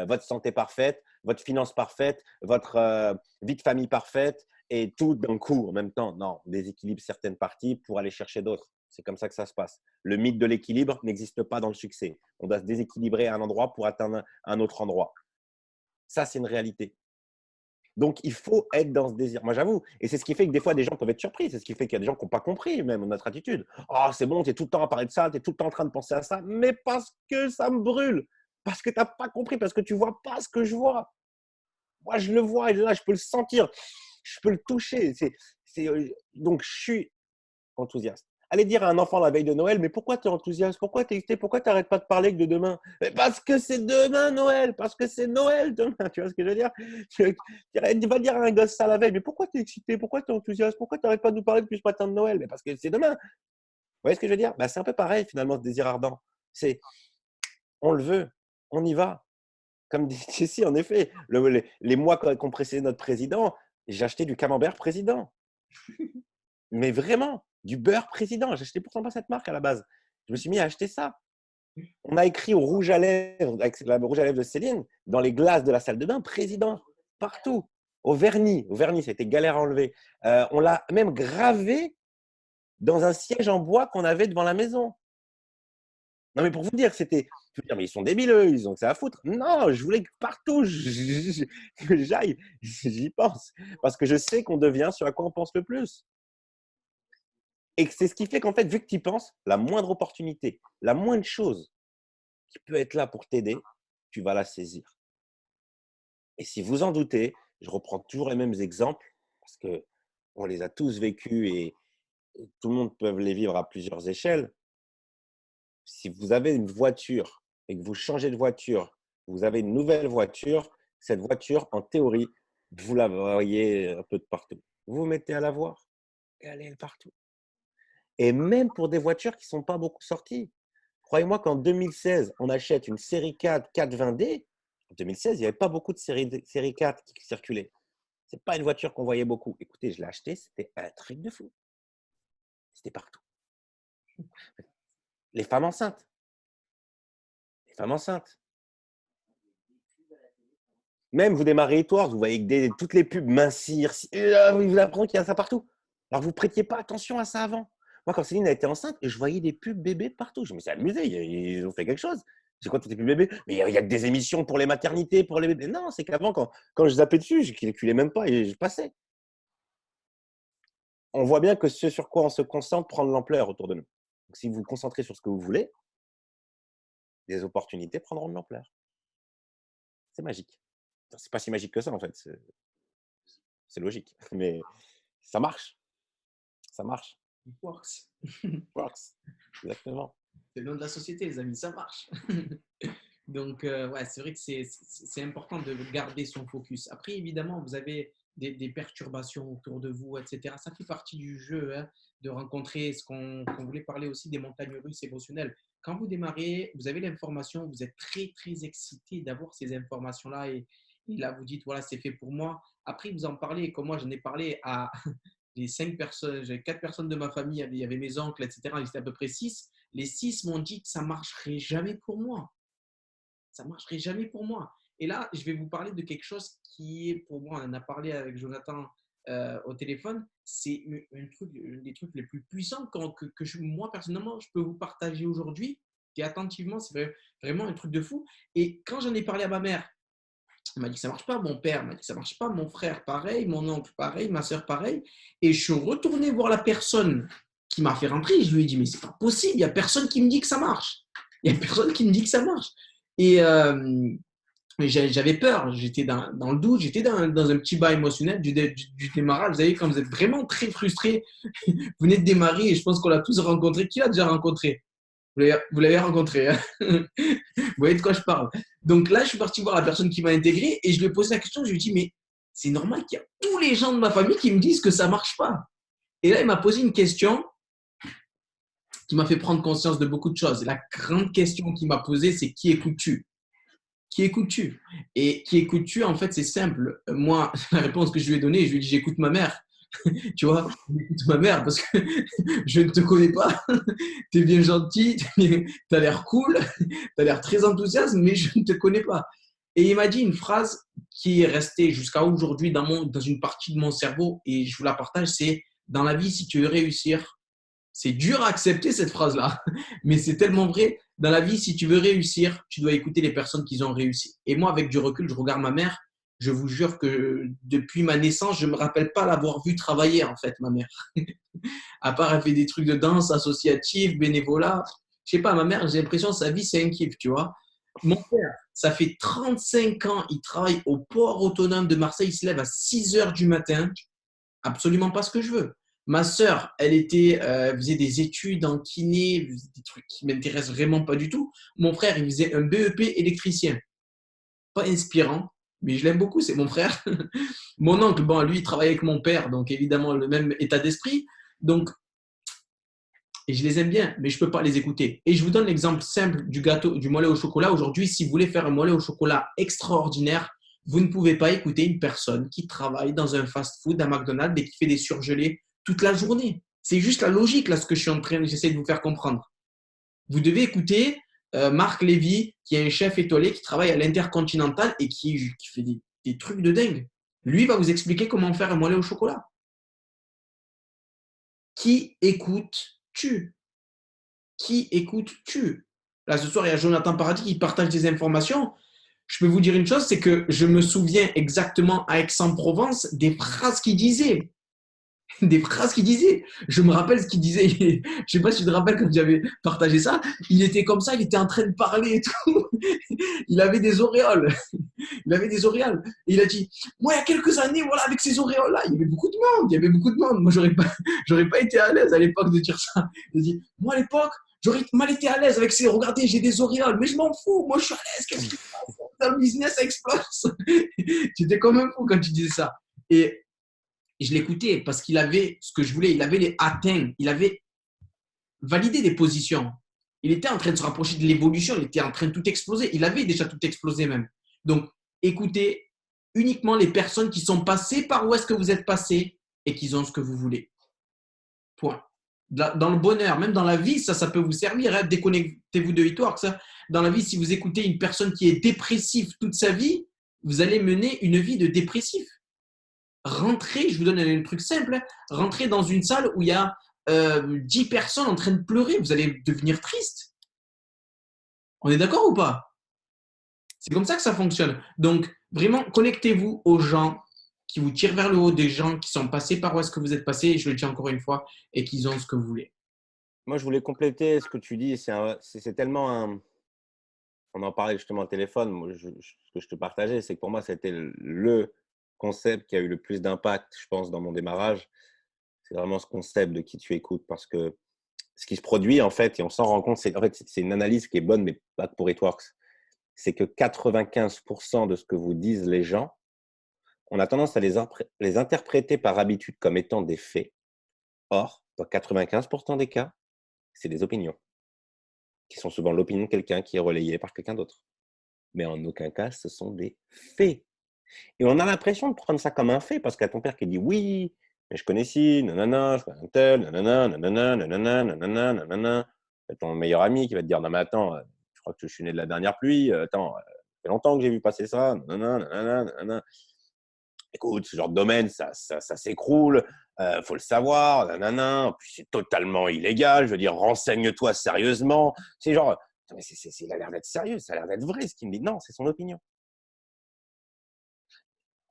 votre santé parfaite, votre finance parfaite, votre vie de famille parfaite et tout d'un coup en même temps. Non, on déséquilibre certaines parties pour aller chercher d'autres. C'est comme ça que ça se passe. Le mythe de l'équilibre n'existe pas dans le succès. On doit se déséquilibrer à un endroit pour atteindre un autre endroit. Ça, c'est une réalité. Donc, il faut être dans ce désir. Moi, j'avoue. Et c'est ce qui fait que des fois, des gens peuvent être surpris. C'est ce qui fait qu'il y a des gens qui n'ont pas compris même notre attitude. Oh, c'est bon, tu es tout le temps à parler de ça, tu es tout le temps en train de penser à ça. Mais parce que ça me brûle. Parce que tu n'as pas compris, parce que tu ne vois pas ce que je vois. Moi, je le vois et là, je peux le sentir. Je peux le toucher. Donc, je suis enthousiaste. Allez dire à un enfant la veille de Noël, mais pourquoi tu es enthousiaste? Pourquoi tu es excité? Pourquoi tu n'arrêtes pas de parler que de demain? Mais parce que c'est demain Noël, parce que c'est Noël demain. Tu vois ce que je veux dire? Tu vas dire à un gosse ça la veille, mais pourquoi tu es excité? Pourquoi tu es enthousiaste? Pourquoi tu n'arrêtes pas de nous parler depuis ce matin de Noël? Mais parce que c'est demain. Vous voyez ce que je veux dire? C'est un peu pareil finalement ce désir ardent. On le veut, on y va. Comme dit ici, en effet, les mois qu'on précédé notre président, j'ai acheté du camembert président. Mais vraiment, du beurre président. J'achetais pourtant pas cette marque à la base. Je me suis mis à acheter ça. On a écrit au rouge à lèvres, avec la rouge à lèvres de Céline, dans les glaces de la salle de bain, président, partout. Au vernis, c'était galère à enlever. On l'a même gravé dans un siège en bois qu'on avait devant la maison. Non, mais pour vous dire, c'était. Je veux dire, mais ils sont débiles, eux, ils ont que ça à foutre. Non, je voulais que partout que j'aille, j'y pense. Parce que je sais qu'on devient ce à quoi on pense le plus. Et c'est ce qui fait qu'en fait, vu que tu y penses, la moindre opportunité, la moindre chose qui peut être là pour t'aider, tu vas la saisir. Et si vous en doutez, je reprends toujours les mêmes exemples parce que on les a tous vécus et tout le monde peut les vivre à plusieurs échelles. Si vous avez une voiture et que vous changez de voiture, vous avez une nouvelle voiture, cette voiture, en théorie, vous la voyez un peu de partout. Vous vous mettez à la voir et elle est partout. Et même pour des voitures qui ne sont pas beaucoup sorties. Croyez-moi qu'en 2016, on achète une série 4 420D. En 2016, il n'y avait pas beaucoup de série 4 qui circulaient. Ce n'est pas une voiture qu'on voyait beaucoup. Écoutez, je l'ai acheté, c'était un truc de fou. C'était partout. Les femmes enceintes. Les femmes enceintes. Même vous démarrez Etworks, vous voyez que toutes les pubs mincir, vous vous apprend qu'il y a ça partout. Alors vous ne prêtiez pas attention à ça avant. Moi, quand Céline a été enceinte, je voyais des pubs bébés partout. Je me suis amusé, ils ont fait quelque chose. C'est quoi toutes les pubs bébés? Mais il y a que des émissions pour les maternités, pour les bébés. Non, c'est qu'avant, quand je zappais dessus, je ne calculais même pas et je passais. On voit bien que ce sur quoi on se concentre prend de l'ampleur autour de nous. Donc, si vous vous concentrez sur ce que vous voulez, des opportunités prendront de l'ampleur. C'est magique. C'est pas si magique que ça, en fait. C'est logique. Mais ça marche. Ça marche. It works. Works. Exactement. C'est le nom de la société, les amis, ça marche. Donc, ouais, c'est vrai que c'est important de garder son focus. Après, évidemment, vous avez des perturbations autour de vous, etc. Ça fait partie du jeu, hein, de rencontrer ce qu'on voulait parler aussi des montagnes russes émotionnelles. Quand vous démarrez, vous avez l'information, vous êtes très, très excité d'avoir ces informations-là et là, vous dites, voilà, c'est fait pour moi. Après, vous en parlez, comme moi, j'en ai parlé à les 5 personnes, j'avais 4 personnes de ma famille, il y avait mes oncles, etc. Ils étaient à peu près 6. Les 6 m'ont dit que ça ne marcherait jamais pour moi. Ça ne marcherait jamais pour moi. Et là, je vais vous parler de quelque chose qui est pour moi, on en a parlé avec Jonathan au téléphone, c'est un des trucs les plus puissants moi, personnellement, je peux vous partager aujourd'hui. Et attentivement, c'est vraiment un truc de fou. Et quand j'en ai parlé à ma mère, elle m'a dit que ça ne marche pas. Mon père m'a dit que ça ne marche pas. Mon frère, pareil. Mon oncle, pareil. Ma soeur, pareil. Et je suis retourné voir la personne qui m'a fait rentrer. Je lui ai dit, mais c'est pas possible. Il n'y a personne qui me dit que ça marche. Il n'y a personne qui me dit que ça marche. Et j'avais peur. J'étais dans le doute. J'étais dans un petit bas émotionnel du démarrage. Vous savez, quand vous êtes vraiment très frustré, vous venez de démarrer et je pense qu'on l'a tous rencontré. Qui l'a déjà rencontré? Vous l'avez rencontré. Hein. Vous voyez de quoi je parle. Donc là, je suis parti voir la personne qui m'a intégré et je lui ai posé la question. Je lui ai dit, mais c'est normal qu'il y a tous les gens de ma famille qui me disent que ça ne marche pas. Et là, il m'a posé une question qui m'a fait prendre conscience de beaucoup de choses. Et la grande question qu'il m'a posée, c'est qui écoutes-tu? Qui écoutes-tu? Et qui écoutes-tu, en fait, c'est simple. Moi, la réponse que je lui ai donnée, je lui ai dit, j'écoute ma mère. Tu vois, j'écoute ma mère parce que je ne te connais pas. Tu es bien gentil, tu as l'air cool, tu as l'air très enthousiaste, mais je ne te connais pas. Et il m'a dit une phrase qui est restée jusqu'à aujourd'hui dans une partie de mon cerveau et je vous la partage, c'est dans la vie, si tu veux réussir, c'est dur à accepter cette phrase-là, mais c'est tellement vrai. Dans la vie, si tu veux réussir, tu dois écouter les personnes qui ont réussi. Et moi, avec du recul, je regarde ma mère. Je vous jure que depuis ma naissance, je ne me rappelle pas l'avoir vue travailler, en fait, ma mère. À part, elle fait des trucs de danse associative, bénévolat. Je sais pas, ma mère, j'ai l'impression que sa vie, c'est un kiff, tu vois. Mon père, ça fait 35 ans, il travaille au port autonome de Marseille. Il se lève à 6 heures du matin. Absolument pas ce que je veux. Ma sœur, elle faisait des études en kiné, des trucs qui m'intéressent vraiment pas du tout. Mon frère, il faisait un BEP électricien. Pas inspirant, mais je l'aime beaucoup, c'est mon frère. Mon oncle, bon, lui, il travaille avec mon père, donc évidemment le même état d'esprit. Donc, et je les aime bien, mais je ne peux pas les écouter. Et je vous donne l'exemple simple du gâteau, du mollet au chocolat. Aujourd'hui, si vous voulez faire un mollet au chocolat extraordinaire, vous ne pouvez pas écouter une personne qui travaille dans un fast-food à McDonald's et qui fait des surgelés toute la journée. C'est juste la logique, là, ce que j'essaie de vous faire comprendre. Vous devez écouter Marc Lévy, qui est un chef étoilé qui travaille à l'Intercontinental et qui fait des trucs de dingue. Lui va vous expliquer comment faire un mollet au chocolat. Qui écoutes-tu? Qui écoutes-tu? Là, ce soir, il y a Jonathan Paradis qui partage des informations. Je peux vous dire une chose, c'est que je me souviens exactement à Aix-en-Provence des phrases qu'il disait. des phrases qu'il disait. Je me rappelle ce qu'il disait. Je sais pas si tu te rappelles quand j'avais partagé ça. Il était comme ça, il était en train de parler et tout. Il avait des auréoles. Il avait des auréoles. Et il a dit, moi, il y a quelques années, voilà, avec ces auréoles-là, il y avait beaucoup de monde. Il y avait beaucoup de monde. Moi, j'aurais pas été à l'aise à l'époque de dire ça. Il a dit, moi, à l'époque, j'aurais mal été à l'aise avec ces, regardez, j'ai des auréoles, mais je m'en fous. Moi, je suis à l'aise. Qu'est-ce qui se passe? Dans le business, ça explose. Tu étais comme un fou quand tu disais ça. Et je l'écoutais parce qu'il avait ce que je voulais. Il avait les atteint. Il avait validé des positions. Il était en train de se rapprocher de l'évolution. Il était en train de tout exploser. Il avait déjà tout explosé même. Donc, écoutez uniquement les personnes qui sont passées par où est-ce que vous êtes passé et qui ont ce que vous voulez. Point. Dans le bonheur, même dans la vie, ça peut vous servir. Hein. Déconnectez-vous de Hitwork. Ça. Dans la vie, si vous écoutez une personne qui est dépressive toute sa vie, vous allez mener une vie de dépressif. Rentrez, je vous donne un truc simple, hein, rentrez dans une salle où il y a 10 personnes en train de pleurer, vous allez devenir triste. On est d'accord ou pas? C'est comme ça que ça fonctionne. Donc, vraiment, connectez-vous aux gens qui vous tirent vers le haut, des gens qui sont passés par où est-ce que vous êtes passé, je le dis encore une fois, et qui ont ce que vous voulez. Moi, je voulais compléter ce que tu dis. C'est tellement un. On en parlait justement au téléphone. Moi, ce que je te partageais, c'est que pour moi, c'était le concept qui a eu le plus d'impact, je pense, dans mon démarrage. C'est vraiment ce concept de qui tu écoutes parce que ce qui se produit, en fait, et on s'en rend compte, c'est une analyse qui est bonne, mais pas pour It Works. C'est que 95% de ce que vous disent les gens, on a tendance à les interpréter par habitude comme étant des faits. Or, dans 95% des cas, c'est des opinions, qui sont souvent l'opinion de quelqu'un qui est relayée par quelqu'un d'autre. Mais en aucun cas, ce sont des faits. Et on a l'impression de prendre ça comme un fait, parce qu'il y a ton père qui dit oui, mais je connais ci, nanana, je connais un tel, nanana, nanana, nanana, nanana, nanana. Et ton meilleur ami qui va te dire non, mais attends, je crois que je suis né de la dernière pluie, attends, ça fait longtemps que j'ai vu passer ça, nanana, nanana, nanana. Écoute, ce genre de domaine, ça s'écroule, faut le savoir, nanana. En plus, c'est totalement illégal. Je veux dire, renseigne-toi sérieusement. C'est genre, mais il a l'air d'être sérieux, ça a l'air d'être vrai ce qu'il me dit. Non, c'est son opinion.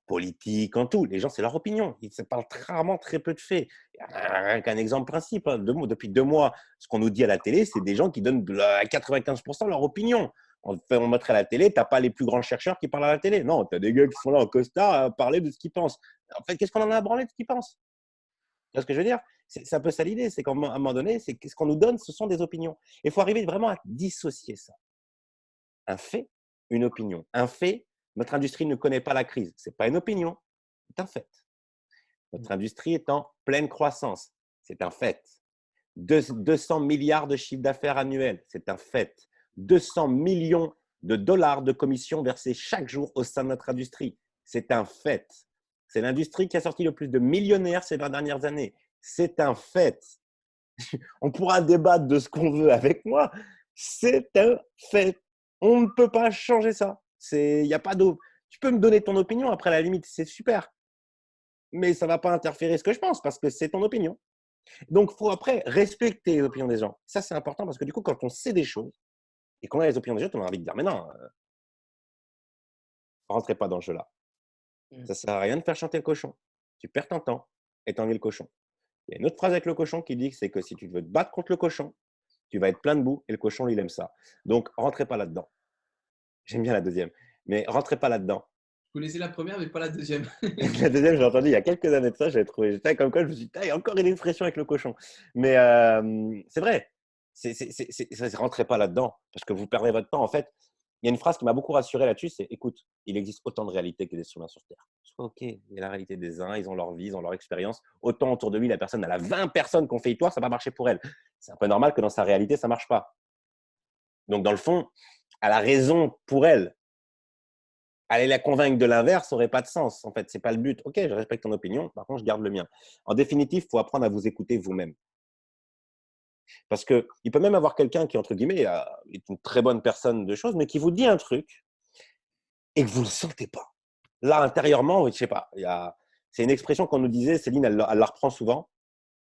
Politique, en tout. Les gens, c'est leur opinion. Ils se parlent rarement très peu de faits. Rien qu'un exemple principe. Hein. Depuis 2 mois, ce qu'on nous dit à la télé, c'est des gens qui donnent à 95% leur opinion. On mettrait à la télé, tu n'as pas les plus grands chercheurs qui parlent à la télé. Non, tu as des gars qui sont là en costard à parler de ce qu'ils pensent. En fait, qu'est-ce qu'on en a à branler de ce qu'ils pensent? Tu vois ce que je veux dire? C'est un peu ça l'idée. C'est qu'à un moment donné, ce qu'on nous donne, ce sont des opinions. Il faut arriver vraiment à dissocier ça. Un fait, une opinion. Un fait, notre industrie ne connaît pas la crise. Ce n'est pas une opinion, c'est un fait. Notre industrie est en pleine croissance. C'est un fait. 200 milliards de chiffre d'affaires annuel. C'est un fait. 200 millions de dollars de commissions versées chaque jour au sein de notre industrie. C'est un fait. C'est l'industrie qui a sorti le plus de millionnaires ces 20 dernières années. C'est un fait. On pourra débattre de ce qu'on veut avec moi. C'est un fait. On ne peut pas changer ça. Il y a pas d'eau. Tu peux me donner ton opinion après, à la limite, c'est super. Mais ça ne va pas interférer ce que je pense parce que c'est ton opinion. Donc, il faut après respecter les opinions des gens. Ça, c'est important parce que du coup, quand on sait des choses et qu'on a les opinions des gens, on a envie de dire, mais non, rentrez pas dans le jeu-là. Ça ne sert à rien de faire chanter le cochon. Tu perds ton temps et t'ennuies le cochon. Il y a une autre phrase avec le cochon qui dit que c'est que si tu veux te battre contre le cochon, tu vas être plein de boue et le cochon, il aime ça. Donc, rentrez pas là-dedans. J'aime bien la deuxième, mais rentrez pas là-dedans. Je connaissais la première, mais pas la deuxième. La deuxième, j'ai entendu il y a quelques années de ça, j'avais trouvé, j'étais comme quoi, je me suis dit, il y a encore une expression avec le cochon. Mais c'est vrai, rentrez pas là-dedans parce que vous perdrez votre temps. En fait, il y a une phrase qui m'a beaucoup rassuré là-dessus, c'est écoute, il existe autant de réalités que des humains sur Terre. Soit ok, il y a la réalité des uns, ils ont leur vie, ils ont leur expérience. Autant autour de lui, la personne, elle a 20 personnes qui ont fait histoire, ça va marcher pour elle. C'est un peu normal que dans sa réalité, ça marche pas. Donc, dans le fond, elle a raison pour elle. Aller la convaincre de l'inverse n'aurait pas de sens. En fait, ce n'est pas le but. Ok, je respecte ton opinion, par contre, je garde le mien. En définitive, il faut apprendre à vous écouter vous-même. Parce qu'il peut même avoir quelqu'un qui, entre guillemets, est une très bonne personne de choses, mais qui vous dit un truc et que vous ne le sentez pas. Là, intérieurement, je ne sais pas. C'est une expression qu'on nous disait, Céline, elle la reprend souvent.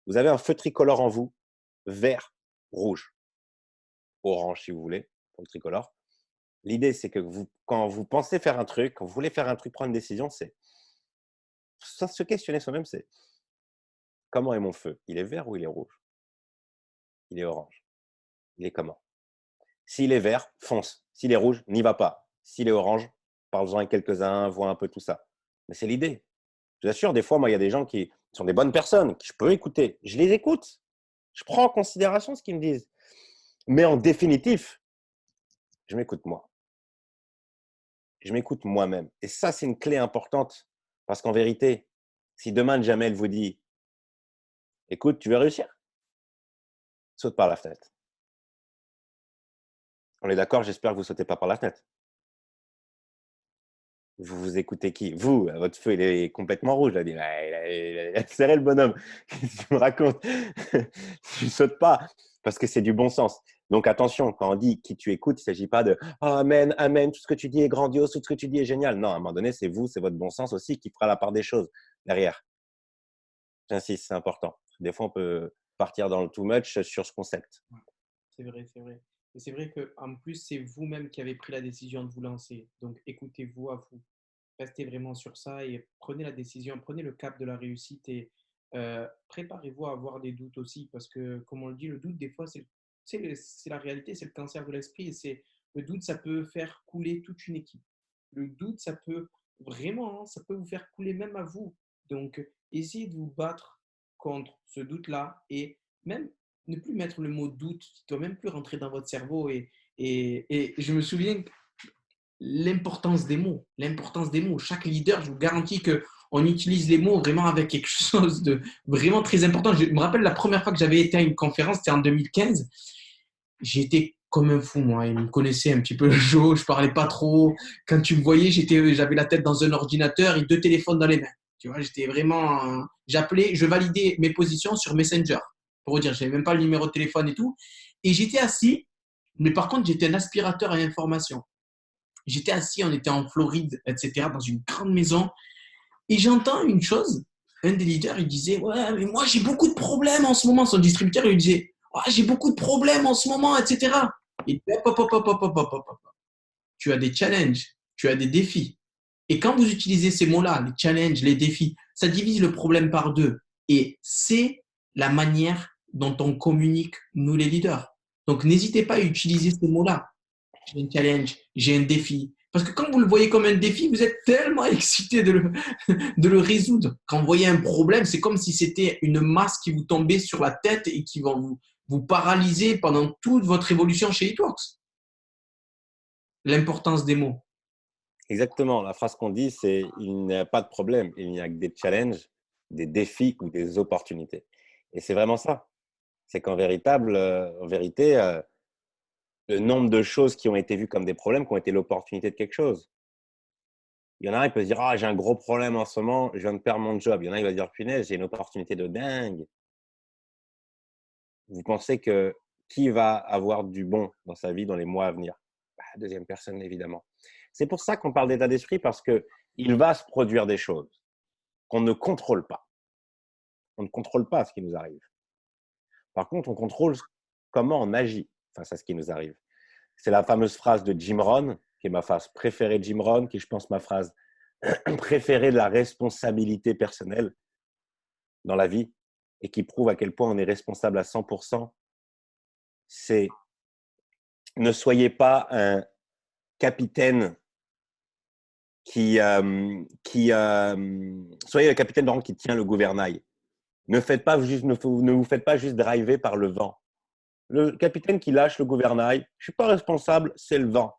Vous avez un feu tricolore en vous, vert, rouge, orange, si vous voulez, pour le tricolore. L'idée, c'est que quand vous pensez faire un truc, quand vous voulez faire un truc, prendre une décision, c'est sans se questionner soi-même, c'est Comment est mon feu? Il est vert ou il est rouge? Il est orange. Il est comment? S'il est vert, fonce. S'il est rouge, n'y va pas. S'il est orange, parle-en avec quelques-uns, vois un peu tout ça. Mais c'est l'idée. Je vous assure, des fois, moi, il y a des gens qui sont des bonnes personnes, que je peux écouter. Je les écoute. Je prends en considération ce qu'ils me disent. Mais en définitif, je m'écoute moi. Je m'écoute moi-même. Et ça, c'est une clé importante. Parce qu'en vérité, si demain, Jamel vous dit, écoute, tu veux réussir? Saute par la fenêtre. On est d'accord, j'espère que vous ne sautez pas par la fenêtre. Vous vous écoutez qui? Vous, votre feu, il est complètement rouge. Là. Il a serré le bonhomme. Qu'est-ce que tu me racontes? Tu ne sautes pas parce que c'est du bon sens. Donc attention, quand on dit qui tu écoutes, il ne s'agit pas de oh, amen, amen, tout ce que tu dis est grandiose, tout ce que tu dis est génial. Non, à un moment donné, c'est vous, c'est votre bon sens aussi qui fera la part des choses derrière. J'insiste, c'est important. Des fois, on peut partir dans le too much sur ce concept. Ouais, c'est vrai, c'est vrai. Et c'est vrai qu'en plus, c'est vous-même qui avez pris la décision de vous lancer. Donc, écoutez-vous à vous. Restez vraiment sur ça et prenez la décision, prenez le cap de la réussite et préparez-vous à avoir des doutes aussi parce que, comme on le dit, le doute, des fois, c'est la réalité, c'est le cancer de l'esprit. Et le doute, ça peut faire couler toute une équipe. Le doute, ça peut vraiment, hein, ça peut vous faire couler même à vous. Donc, essayez de vous battre contre ce doute-là et même ne plus mettre le mot doute, qui ne doit même plus rentrer dans votre cerveau. Et je me souviens l'importance des mots. L'importance des mots. Chaque leader, je vous garantis qu'on utilise les mots vraiment avec quelque chose de vraiment très important. Je me rappelle la première fois que j'avais été à une conférence, c'était en 2015. J'étais comme un fou, moi. Ils me connaissaient un petit peu, Joe, je parlais pas trop. Quand tu me voyais, j'avais la tête dans un ordinateur et deux téléphones dans les mains. Tu vois, j'étais vraiment. J'appelais, je validais mes positions sur Messenger. Pour vous dire, je n'avais même pas le numéro de téléphone et tout. Et j'étais assis, mais par contre, j'étais un aspirateur à information. J'étais assis, on était en Floride, etc., dans une grande maison. Et j'entends une chose, un des leaders, il disait, ouais, mais moi j'ai beaucoup de problèmes en ce moment. Son distributeur, il lui disait, ouais, j'ai beaucoup de problèmes en ce moment, etc. Et hop, hop, hop, hop, hop, hop, hop, hop. Tu as des challenges, tu as des défis. Et quand vous utilisez ces mots-là, les challenges, les défis, ça divise le problème par deux. Et c'est la manière dont on communique, nous les leaders. Donc, n'hésitez pas à utiliser ces mots-là. J'ai un challenge, j'ai un défi. Parce que quand vous le voyez comme un défi, vous êtes tellement excité de le résoudre. Quand vous voyez un problème, c'est comme si c'était une masse qui vous tombait sur la tête et qui va vous paralyser pendant toute votre évolution chez Eatworks. L'importance des mots. Exactement. La phrase qu'on dit, c'est il n'y a pas de problème, il n'y a que des challenges, des défis ou des opportunités. Et c'est vraiment ça. C'est en vérité, le nombre de choses qui ont été vues comme des problèmes, qui ont été l'opportunité de quelque chose. Il y en a un qui peut se dire ah, j'ai un gros problème en ce moment, je viens de perdre mon job. Il y en a un qui va se dire punaise, j'ai une opportunité de dingue. Vous pensez que qui va avoir du bon dans sa vie dans les mois à venir? Deuxième personne, évidemment. C'est pour ça qu'on parle d'état d'esprit parce qu'il va se produire des choses qu'on ne contrôle pas. On ne contrôle pas ce qui nous arrive. Par contre, on contrôle comment on agit face à ce qui nous arrive. C'est la fameuse phrase de Jim Rohn, qui est ma phrase préférée de Jim Rohn, qui est, je pense, ma phrase préférée de la responsabilité personnelle dans la vie et qui prouve à quel point on est responsable à 100%. C'est ne soyez pas un capitaine soyez le capitaine de qui tient le gouvernail. Ne vous faites pas juste driver par le vent. Le capitaine qui lâche le gouvernail, je suis pas responsable, c'est le vent.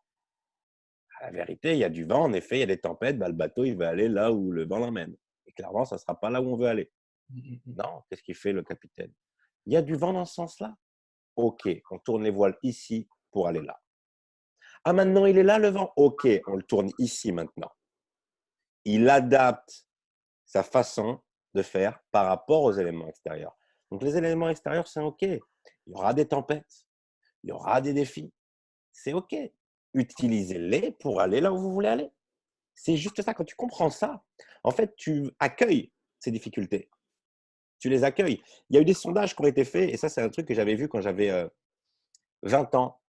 La vérité, il y a du vent, en effet, il y a des tempêtes, le bateau, il va aller là où le vent l'emmène. Et clairement, ça ne sera pas là où on veut aller. Non, qu'est-ce qu'il fait le capitaine? Il y a du vent dans ce sens-là? Ok, on tourne les voiles ici pour aller là. Ah, maintenant, il est là le vent? Ok, on le tourne ici maintenant. Il adapte sa façon de faire par rapport aux éléments extérieurs. Donc, les éléments extérieurs, c'est OK. Il y aura des tempêtes, il y aura des défis. C'est OK. Utilisez-les pour aller là où vous voulez aller. C'est juste ça. Quand tu comprends ça, en fait, tu accueilles ces difficultés. Tu les accueilles. Il y a eu des sondages qui ont été faits, et ça, c'est un truc que j'avais vu quand j'avais 20 ans.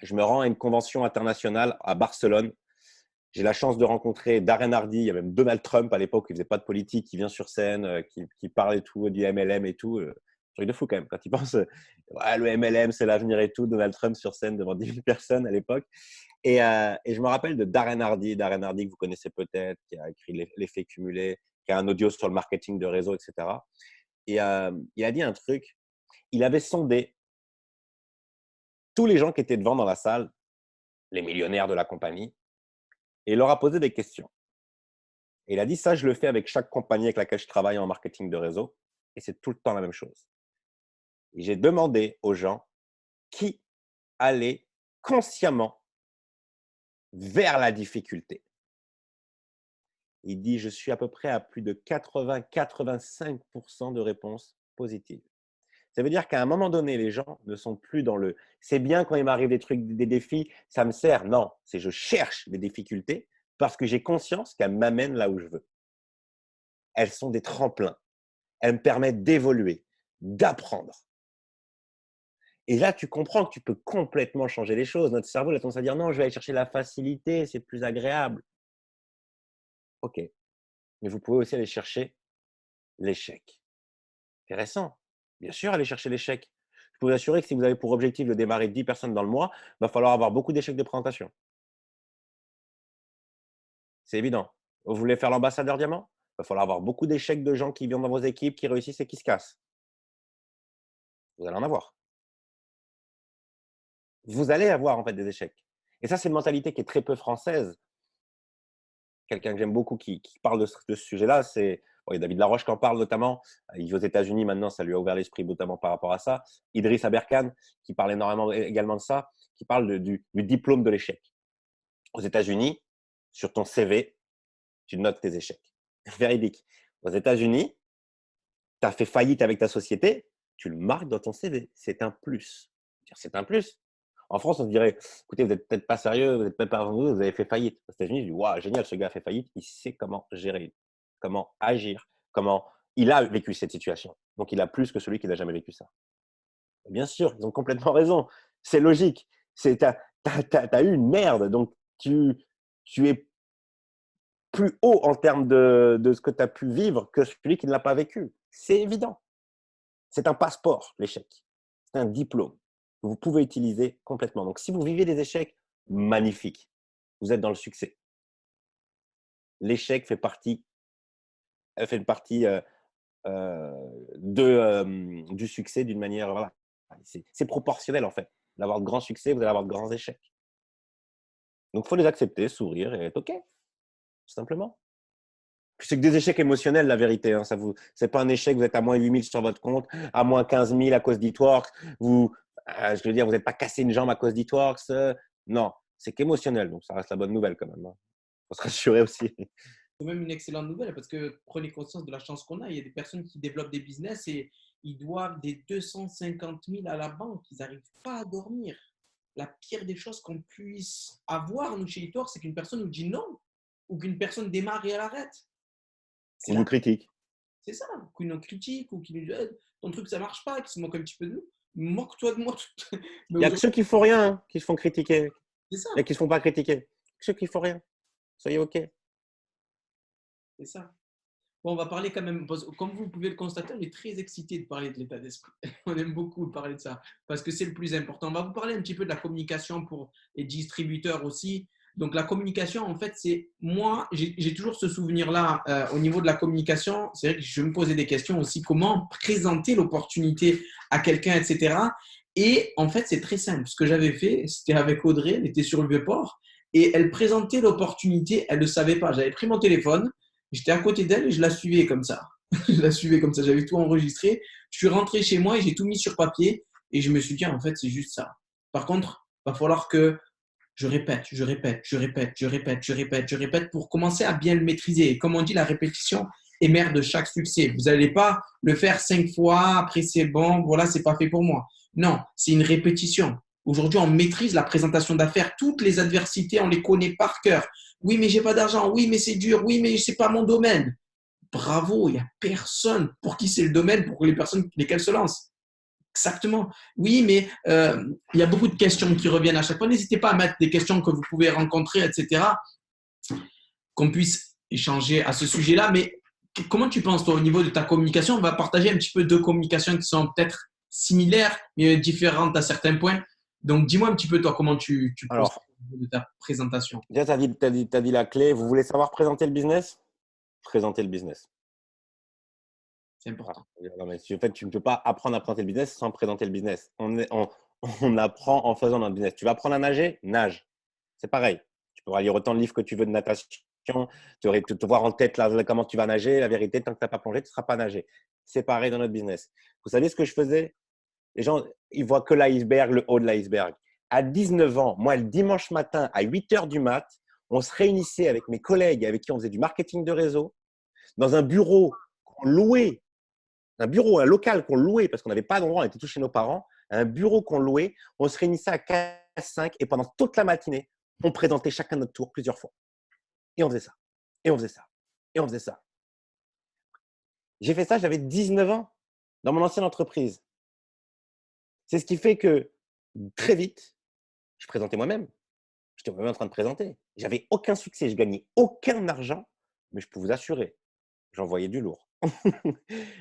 Je me rends à une convention internationale à Barcelone. J'ai la chance de rencontrer Darren Hardy, il y a même Donald Trump à l'époque, il faisait pas de politique, qui vient sur scène, qui parle et tout, du MLM et tout. Truc de fou quand même, quand il pense, ouais, le MLM, c'est l'avenir et tout. Donald Trump sur scène devant 10 000 personnes à l'époque. Et je me rappelle de Darren Hardy que vous connaissez peut-être, qui a écrit L'effet cumulé, qui a un audio sur le marketing de réseau, etc. Et il a dit un truc, il avait sondé tous les gens qui étaient devant dans la salle, les millionnaires de la compagnie, et il leur a posé des questions. Et il a dit, ça, je le fais avec chaque compagnie avec laquelle je travaille en marketing de réseau, et c'est tout le temps la même chose. Et j'ai demandé aux gens qui allait consciemment vers la difficulté. Il dit, je suis à peu près à plus de 80-85% de réponses positives. Ça veut dire qu'à un moment donné, les gens ne sont plus dans le « c'est bien quand il m'arrive des trucs, des défis, ça me sert ». Non, c'est je cherche des difficultés parce que j'ai conscience qu'elles m'amènent là où je veux. Elles sont des tremplins. Elles me permettent d'évoluer, d'apprendre. Et là, tu comprends que tu peux complètement changer les choses. Notre cerveau a tendance à dire « non, je vais aller chercher la facilité, c'est plus agréable ». Ok, mais vous pouvez aussi aller chercher l'échec. Intéressant. Bien sûr, aller chercher l'échec. Je peux vous assurer que si vous avez pour objectif de démarrer 10 personnes dans le mois, il va falloir avoir beaucoup d'échecs de présentation. C'est évident. Vous voulez faire l'ambassadeur diamant? Il va falloir avoir beaucoup d'échecs de gens qui viennent dans vos équipes, qui réussissent et qui se cassent. Vous allez en avoir. Vous allez avoir en fait des échecs. Et ça, c'est une mentalité qui est très peu française. Quelqu'un que j'aime beaucoup qui parle de ce sujet-là, c'est David Laroche qui en parle notamment. Il vit aux États-Unis maintenant, ça lui a ouvert l'esprit notamment par rapport à ça. Idriss Aberkan qui parle énormément également de ça, qui parle du diplôme de l'échec. Aux États-Unis, sur ton CV, tu notes tes échecs. Véridique. Aux États-Unis, tu as fait faillite avec ta société, tu le marques dans ton CV. C'est un plus. C'est un plus. En France, on se dirait, écoutez, vous n'êtes peut-être pas sérieux, vous n'êtes peut-être pas vous avez fait faillite. Aux États-Unis, je dis, waouh, génial, ce gars a fait faillite, il sait comment gérer, comment agir, comment il a vécu cette situation. Donc, il a plus que celui qui n'a jamais vécu ça. Bien sûr, ils ont complètement raison. C'est logique. Tu as eu une merde, donc tu es plus haut en termes de ce que tu as pu vivre que celui qui ne l'a pas vécu. C'est évident. C'est un passeport, l'échec. C'est un diplôme que vous pouvez utiliser complètement. Donc, si vous vivez des échecs, magnifique. Vous êtes dans le succès. L'échec fait une partie du succès d'une manière… Voilà. C'est proportionnel, en fait. D'avoir de grands succès, vous allez avoir de grands échecs. Donc, il faut les accepter, sourire et être OK, tout simplement. C'est que des échecs émotionnels, la vérité. Hein. Ce n'est pas un échec, vous êtes à moins 8 000 sur votre compte, à moins 15 000 à cause d'Eatworks. Je veux dire, vous n'êtes pas cassé une jambe à cause d'Eatworks. Non, c'est qu'émotionnel. Donc, ça reste la bonne nouvelle quand même. Il faut se rassurer aussi. C'est même une excellente nouvelle parce que prenez conscience de la chance qu'on a. Il y a des personnes qui développent des business et ils doivent des 250 000 à la banque. Ils n'arrivent pas à dormir. La pire des choses qu'on puisse avoir, nous, chez Eatworks, c'est qu'une personne nous dit non ou qu'une personne démarre et elle arrête. On nous critique. C'est ça, qu'on nous critique ou qui nous dit ton truc ça marche pas, qui se moque un petit peu de nous. Moque-toi de moi. Il y a que ceux qui ne font rien qui se font critiquer. C'est ça. Et qui ne se font pas critiquer. Ceux qui ne font rien. Soyez OK. C'est ça. Bon, on va parler quand même, comme vous pouvez le constater, on est très excité de parler de l'état d'esprit. On aime beaucoup parler de ça parce que c'est le plus important. On va vous parler un petit peu de la communication pour les distributeurs aussi. Donc, la communication, en fait, c'est moi, j'ai toujours ce souvenir-là au niveau de la communication. C'est vrai que je me posais des questions aussi, comment présenter l'opportunité à quelqu'un, etc. Et en fait, c'est très simple. Ce que j'avais fait, c'était avec Audrey, elle était sur le Vieux-Port et elle présentait l'opportunité, elle ne le savait pas. J'avais pris mon téléphone, j'étais à côté d'elle et je la suivais comme ça. Je la suivais comme ça, j'avais tout enregistré. Je suis rentré chez moi et j'ai tout mis sur papier et je me suis dit, en fait, c'est juste ça. Par contre, il va falloir que je répète pour commencer à bien le maîtriser. Et comme on dit, la répétition est mère de chaque succès. Vous n'allez pas le faire 5 fois, après c'est bon, voilà, c'est pas fait pour moi. Non, c'est une répétition. Aujourd'hui, on maîtrise la présentation d'affaires. Toutes les adversités, on les connaît par cœur. Oui, mais j'ai pas d'argent. Oui, mais c'est dur. Oui, mais c'est pas mon domaine. Bravo, il n'y a personne pour qui c'est le domaine, pour les personnes lesquelles se lancent. Exactement. Oui, mais il y a beaucoup de questions qui reviennent à chaque fois. N'hésitez pas à mettre des questions que vous pouvez rencontrer, etc. qu'on puisse échanger à ce sujet-là. Mais comment tu penses, toi, au niveau de ta communication? On va partager un petit peu deux communications qui sont peut-être similaires, mais différentes à certains points. Donc, dis-moi un petit peu, toi, comment tu procèdes Alors, au niveau de ta présentation. déjà, t'as dit la clé. Vous voulez savoir présenter le business? Présenter le business. C'est Voilà. important. Non, mais en fait, tu ne peux pas apprendre à présenter le business sans présenter le business. On apprend en faisant notre business. Tu vas apprendre à nager? Nage. C'est pareil. Tu pourras lire autant de livres que tu veux de natation, te voir en tête là, comment tu vas nager. La vérité, tant que tu n'as pas plongé, tu ne seras pas nager. C'est pareil dans notre business. Vous savez ce que je faisais? Les gens, ils voient que l'iceberg, le haut de l'iceberg. À 19 ans, moi, le dimanche matin, à 8 heures du mat, on se réunissait avec mes collègues avec qui on faisait du marketing de réseau dans un bureau qu'on louait, un bureau, un local qu'on louait parce qu'on n'avait pas d'endroit, on était tous chez nos parents, un bureau qu'on louait. On se réunissait à 4, 5 et pendant toute la matinée, on présentait chacun notre tour plusieurs fois. Et on faisait ça. Et on faisait ça. Et on faisait ça. J'ai fait ça, j'avais 19 ans dans mon ancienne entreprise. C'est ce qui fait que très vite, je présentais moi-même. J'étais moi-même en train de présenter. J'avais aucun succès, je gagnais aucun argent, mais je peux vous assurer, j'envoyais du lourd.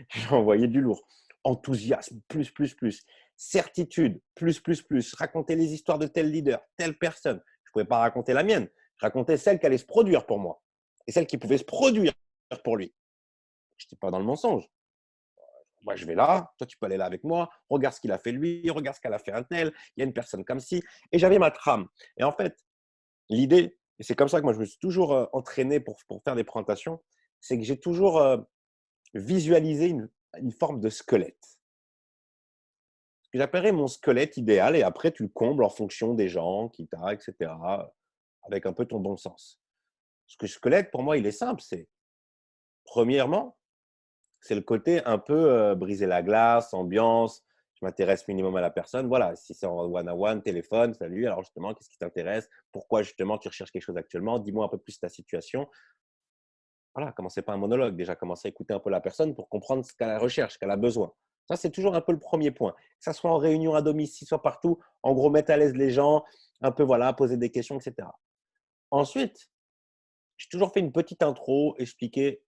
J'envoyais du lourd. Enthousiasme, plus, plus, plus. Certitude, plus, plus, plus. Raconter les histoires de tel leader, telle personne. Je ne pouvais pas raconter la mienne. Je racontais celle qui allait se produire pour moi et celle qui pouvait se produire pour lui. Je n'étais pas dans le mensonge. Moi, je vais là, toi, tu peux aller là avec moi. Regarde ce qu'il a fait lui, regarde ce qu'elle a fait un tel. Il y a une personne comme ci. Et j'avais ma trame. Et en fait, l'idée, et c'est comme ça que moi, je me suis toujours entraîné pour faire des présentations, c'est que j'ai toujours visualisé une forme de squelette. Ce que j'appellerais mon squelette idéal. Et après, tu le combles en fonction des gens qui t'as, etc., avec un peu ton bon sens. Ce que squelette, pour moi, il est simple. C'est, premièrement, c'est le côté un peu briser la glace, ambiance. Je m'intéresse minimum à la personne. Voilà, si c'est en one-on-one, téléphone, salut. Alors justement, qu'est-ce qui t'intéresse? Pourquoi justement tu recherches quelque chose actuellement? Dis-moi un peu plus ta situation. Voilà, commencez pas un monologue. Déjà, commencez à écouter un peu la personne pour comprendre ce qu'elle recherche, ce qu'elle a besoin. Ça, c'est toujours un peu le premier point. Que ça soit en réunion à domicile, soit partout. En gros, mettre à l'aise les gens, un peu, voilà, poser des questions, etc. Ensuite, j'ai toujours fait une petite intro, expliquer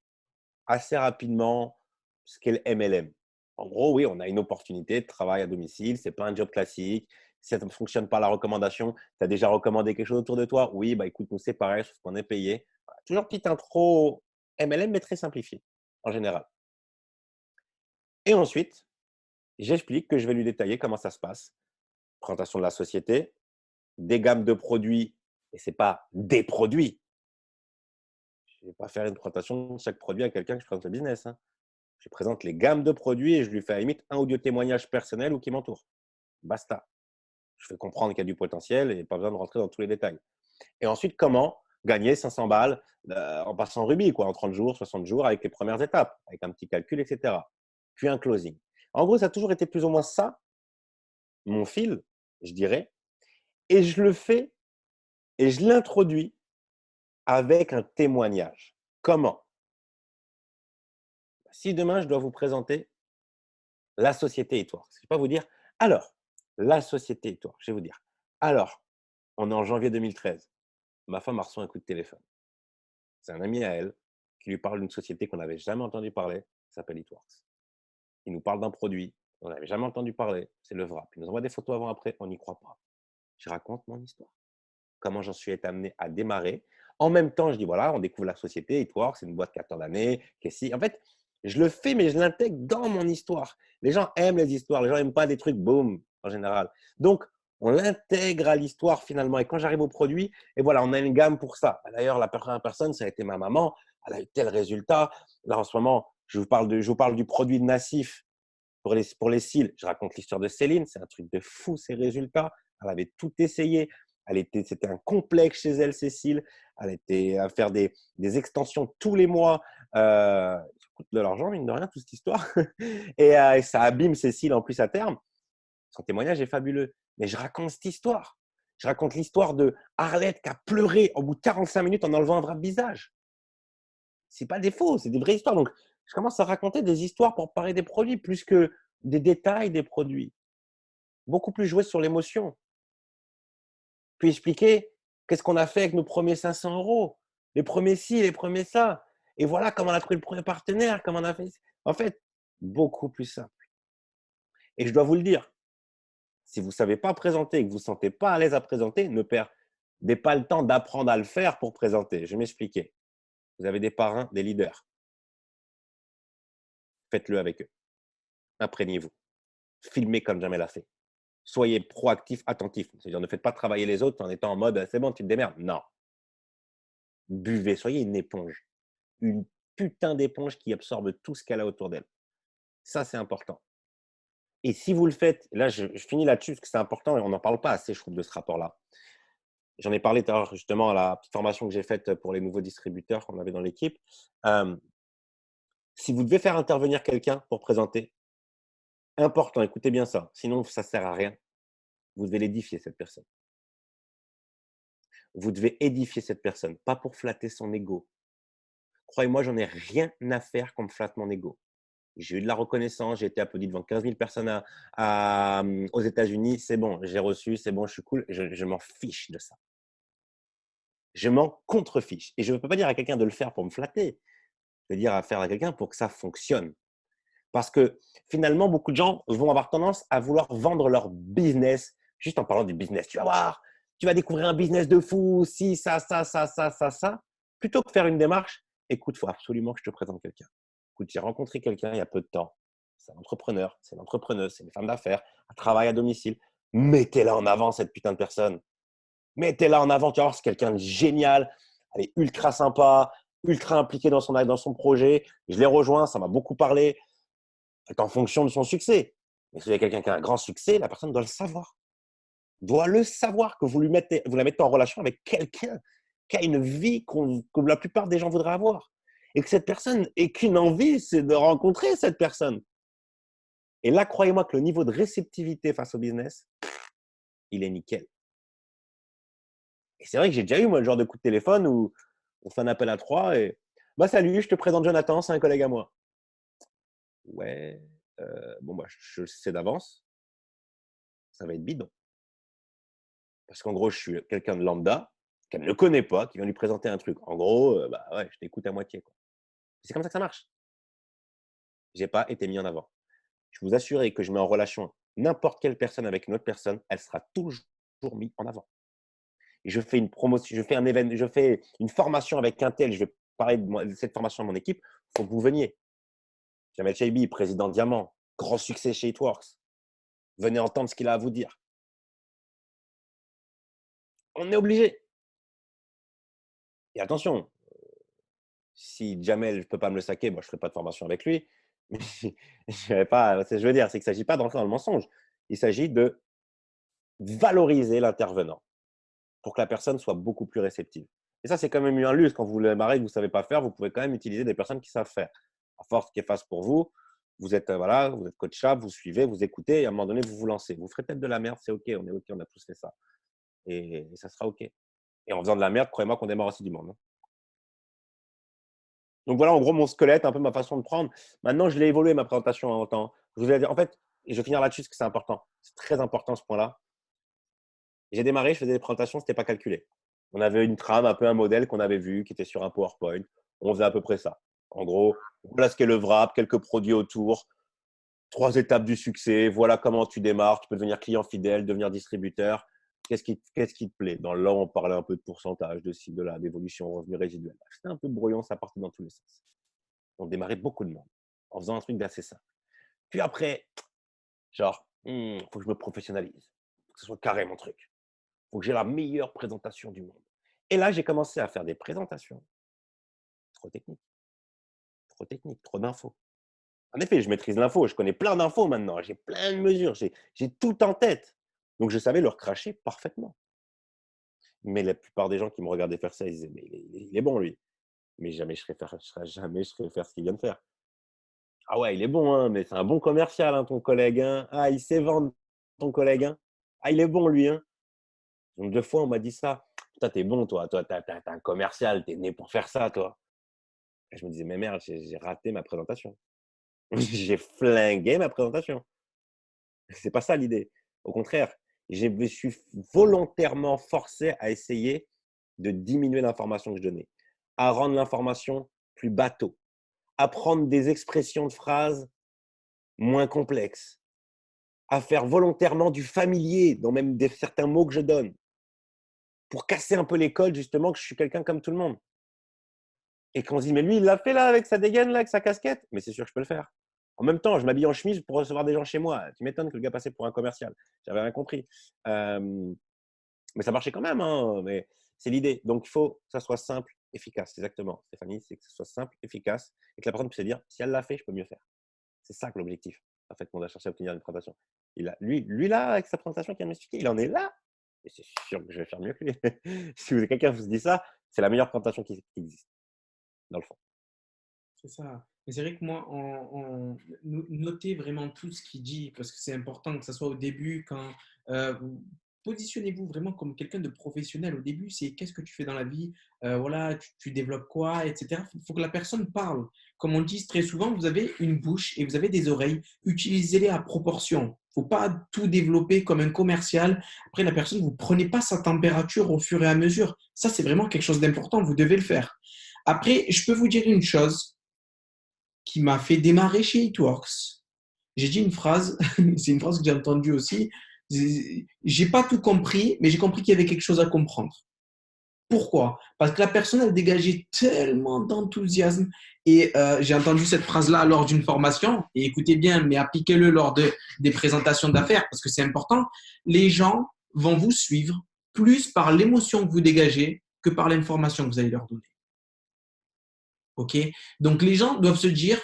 assez rapidement ce qu'est le MLM. En gros, oui, on a une opportunité de travail à domicile. Ce n'est pas un job classique. Si ça ne fonctionne pas la recommandation, tu as déjà recommandé quelque chose autour de toi? Oui, bah écoute, nous, c'est pareil, sauf qu'on est payé. Voilà. Toujours petite intro MLM, mais très simplifiée en général. Et ensuite, j'explique que je vais lui détailler comment ça se passe. Présentation de la société, des gammes de produits, et ce n'est pas des produits. Je ne vais pas faire une présentation de chaque produit à quelqu'un que je présente le business, hein. Je présente les gammes de produits et je lui fais à la limite un ou deux témoignages personnels ou qui m'entourent. Basta. Je fais comprendre qu'il y a du potentiel et pas besoin de rentrer dans tous les détails. Et ensuite, comment gagner 500 balles en passant rubis, quoi, en 30 jours, 60 jours, avec les premières étapes, avec un petit calcul, etc. Puis un closing. En gros, ça a toujours été plus ou moins ça, mon fil, je dirais. Et je le fais et je l'introduis avec un témoignage. Comment? Si demain, je dois vous présenter la société Etworks, je ne vais pas vous dire, alors, la société Etworks, je vais vous dire, alors, on est en janvier 2013, ma femme a reçu un coup de téléphone. C'est un ami à elle qui lui parle d'une société qu'on n'avait jamais entendu parler, qui s'appelle Etworks. Il nous parle d'un produit qu'on n'avait jamais entendu parler, c'est le wrap. Il nous envoie des photos avant-après, on n'y croit pas. Je raconte mon histoire, comment j'en suis été amené à démarrer. En même temps, je dis, voilà, on découvre la société Etworks, c'est une boîte qui a tant d'années. En fait, je le fais, mais je l'intègre dans mon histoire. Les gens aiment les histoires, les gens n'aiment pas des trucs boum, en général. Donc, on l'intègre à l'histoire finalement. Et quand j'arrive au produit, et voilà, on a une gamme pour ça. D'ailleurs, la première personne, ça a été ma maman. Elle a eu tel résultat. Là, en ce moment, je vous parle du produit de Nassif pour les cils. Je raconte l'histoire de Céline. C'est un truc de fou, ces résultats. Elle avait tout essayé. C'était un complexe chez elle, Cécile. Elle était à faire des extensions tous les mois. Ça coûte de l'argent, mine de rien, toute cette histoire. Et ça abîme Cécile en plus à terme. Son témoignage est fabuleux. Mais je raconte cette histoire. Je raconte l'histoire de Arlette qui a pleuré au bout de 45 minutes en enlevant un vrai visage. Ce n'est pas des faux, c'est des vraies histoires. Donc, je commence à raconter des histoires pour parler des produits plus que des détails des produits. Beaucoup plus jouer sur l'émotion. Puis expliquer qu'est-ce qu'on a fait avec nos premiers 500 euros. les premiers ci, les premiers ça. Et voilà comment on a trouvé le premier partenaire, comment on a fait. En fait, beaucoup plus simple. Et je dois vous le dire, si vous ne savez pas présenter et que vous ne vous sentez pas à l'aise à présenter, ne perdez pas le temps d'apprendre à le faire pour présenter. Je vais m'expliquer. Vous avez des parrains, des leaders. Faites-le avec eux. Imprégnez-vous. Filmez comme jamais l'a fait. Soyez proactif, attentif. C'est-à-dire, ne faites pas travailler les autres en étant en mode c'est bon, tu te démerdes. Non. Buvez, soyez une éponge. Une putain d'éponge qui absorbe tout ce qu'elle a autour d'elle. Ça, c'est important. Et si vous le faites, là, je finis là-dessus parce que c'est important et on n'en parle pas assez, je trouve, de ce rapport-là. J'en ai parlé tout à l'heure justement à la petite formation que j'ai faite pour les nouveaux distributeurs qu'on avait dans l'équipe. Si vous devez faire intervenir quelqu'un pour présenter, important, écoutez bien ça, sinon ça ne sert à rien. Vous devez l'édifier, cette personne. Vous devez édifier cette personne, pas pour flatter son ego. Croyez-moi, j'en ai rien à faire qu'on me flatte mon ego. J'ai eu de la reconnaissance, j'ai été applaudi devant 15 000 personnes aux États-Unis. C'est bon, j'ai reçu, c'est bon, je suis cool. Je m'en fiche de ça. Je m'en contrefiche. Et je ne peux pas dire à quelqu'un de le faire pour me flatter. Je veux dire à faire à quelqu'un pour que ça fonctionne. Parce que finalement, beaucoup de gens vont avoir tendance à vouloir vendre leur business juste en parlant du business. Tu vas voir, tu vas découvrir un business de fou, si, ça, ça. Plutôt que de faire une démarche, écoute, il faut absolument que je te présente quelqu'un. Écoute, j'ai rencontré quelqu'un il y a peu de temps. C'est un entrepreneur, c'est une entrepreneuse, c'est une femme d'affaires, elle travaille à domicile. Mettez-la en avant, cette putain de personne. Mettez-la en avant, tu vas voir, c'est quelqu'un de génial. Elle est ultra sympa, ultra impliquée dans son projet. Je l'ai rejoint, ça m'a beaucoup parlé. C'est en fonction de son succès. Mais si vous avez quelqu'un qui a un grand succès, la personne doit le savoir. Doit le savoir que vous la mettez en relation avec quelqu'un qui a une vie que la plupart des gens voudraient avoir. Et que cette personne ait qu'une envie, c'est de rencontrer cette personne. Et là, croyez-moi que le niveau de réceptivité face au business, il est nickel. Et c'est vrai que j'ai déjà eu, moi, le genre de coup de téléphone où on fait un appel à trois et bah, salut, je te présente Jonathan, c'est un collègue à moi. Ouais, bon, bah, je le sais d'avance, ça va être bidon. Parce qu'en gros, je suis quelqu'un de lambda, qu'elle ne connaît pas, qui vient lui présenter un truc. En gros, bah ouais, je t'écoute à moitié, quoi. C'est comme ça que ça marche. Je n'ai pas été mis en avant. Je peux vous assurer que je mets en relation n'importe quelle personne avec une autre personne, elle sera toujours mise en avant. Et je fais une promotion, je fais un événement, je fais une formation avec un tel, je vais parler de cette formation à mon équipe, il faut que vous veniez. Jamel Chaibi, président Diamant, grand succès chez Itworks. Venez entendre ce qu'il a à vous dire. On est obligé. Et attention, si Jamel, je ne peux pas me le saquer, moi, je ne ferai pas de formation avec lui. Mais je veux dire, c'est qu'il ne s'agit pas d'entrer dans le mensonge. Il s'agit de valoriser l'intervenant pour que la personne soit beaucoup plus réceptive. Et ça, c'est quand même eu un luxe. Quand vous démarrez, que vous ne savez pas faire, vous pouvez quand même utiliser des personnes qui savent faire. À force qu'ils fassent pour vous, vous êtes coachable, vous suivez, vous écoutez, et à un moment donné, vous vous lancez. Vous ferez peut-être de la merde, c'est OK, on est OK, on a tous fait ça. Et ça sera OK. Et en faisant de la merde, croyez-moi qu'on démarre aussi du monde. Donc voilà, en gros, mon squelette, un peu ma façon de prendre. Maintenant, je l'ai évolué, ma présentation en temps. Je vous ai dit, en fait, et je vais finir là-dessus parce que c'est important. C'est très important ce point-là. J'ai démarré, je faisais des présentations, ce n'était pas calculé. On avait une trame, un peu un modèle qu'on avait vu, qui était sur un PowerPoint. On faisait à peu près ça. En gros, voilà ce qu'est le wrap, quelques produits autour, 3 étapes du succès, voilà comment tu démarres, tu peux devenir client fidèle, devenir distributeur. Qu'est-ce qui te plaît? Dans là, on parlait un peu de pourcentage, de ci, de là, d'évolution, revenu résiduel. C'était un peu brouillon, ça partait dans tous les sens. On démarrait beaucoup de monde en faisant un truc d'assez simple. Puis après, genre, faut que je me professionnalise. Faut que ce soit carré mon truc. Faut que j'ai la meilleure présentation du monde. Et là, j'ai commencé à faire des présentations trop techniques, trop d'infos. En effet, je maîtrise l'info, je connais plein d'infos maintenant, j'ai plein de mesures, j'ai tout en tête. Donc, je savais leur cracher parfaitement. Mais la plupart des gens qui me regardaient faire ça, ils disaient, mais il est bon, lui. Mais jamais jamais je ferai faire ce qu'il vient de faire. Ah ouais, il est bon, hein, mais c'est un bon commercial, hein, ton collègue. Hein. Ah, il sait vendre, ton collègue. Hein. Ah, il est bon, lui. Hein. Donc, 2 fois, on m'a dit ça. Toi, t'es bon, toi. Toi, t'es un commercial. T'es né pour faire ça, toi. Et je me disais, mais merde, j'ai raté ma présentation. J'ai flingué ma présentation. C'est pas ça l'idée. Au contraire, je me suis volontairement forcé à essayer de diminuer l'information que je donnais. à rendre l'information plus bateau, à prendre des expressions de phrases moins complexes, à faire volontairement du familier dans même certains mots que je donne, pour casser un peu les codes justement que je suis quelqu'un comme tout le monde. Et qu'on se dit, mais lui, il l'a fait là avec sa dégaine, là, avec sa casquette. Mais c'est sûr que je peux le faire. En même temps, je m'habille en chemise pour recevoir des gens chez moi. Tu m'étonnes que le gars passait pour un commercial. J'avais rien compris. Mais ça marchait quand même. Hein, mais c'est l'idée. Donc, il faut que ça soit simple, efficace. Exactement, Stéphanie, c'est que ça soit simple, efficace et que la personne puisse se dire, si elle l'a fait, je peux mieux faire. C'est ça que l'objectif, en fait, qu'on a cherché à obtenir une présentation. Lui, là, avec sa présentation qu'il vient de m'expliquer, il en est là. Et c'est sûr que je vais faire mieux que lui. Si vous avez quelqu'un qui vous dit ça, c'est la meilleure présentation qui existe, dans le fond. C'est ça. Mais c'est vrai que moi, notez vraiment tout ce qu'il dit, parce que c'est important que ce soit au début, quand positionnez-vous vraiment comme quelqu'un de professionnel. Au début, c'est qu'est-ce que tu fais dans la vie, voilà, tu développes quoi, etc. Il faut que la personne parle. Comme on dit très souvent, vous avez une bouche et vous avez des oreilles. Utilisez-les à proportion. Il ne faut pas tout développer comme un commercial. Après, la personne, vous ne prenez pas sa température au fur et à mesure. Ça, c'est vraiment quelque chose d'important. Vous devez le faire. Après, je peux vous dire une chose qui m'a fait démarrer chez Itworks. J'ai dit une phrase, c'est une phrase que j'ai entendue aussi. J'ai pas tout compris, mais j'ai compris qu'il y avait quelque chose à comprendre. Pourquoi? Parce que la personne, elle dégageait tellement d'enthousiasme. Et j'ai entendu cette phrase-là lors d'une formation. Et écoutez bien, mais appliquez-le lors des présentations d'affaires, parce que c'est important. Les gens vont vous suivre plus par l'émotion que vous dégagez que par l'information que vous allez leur donner. OK? Donc les gens doivent se dire,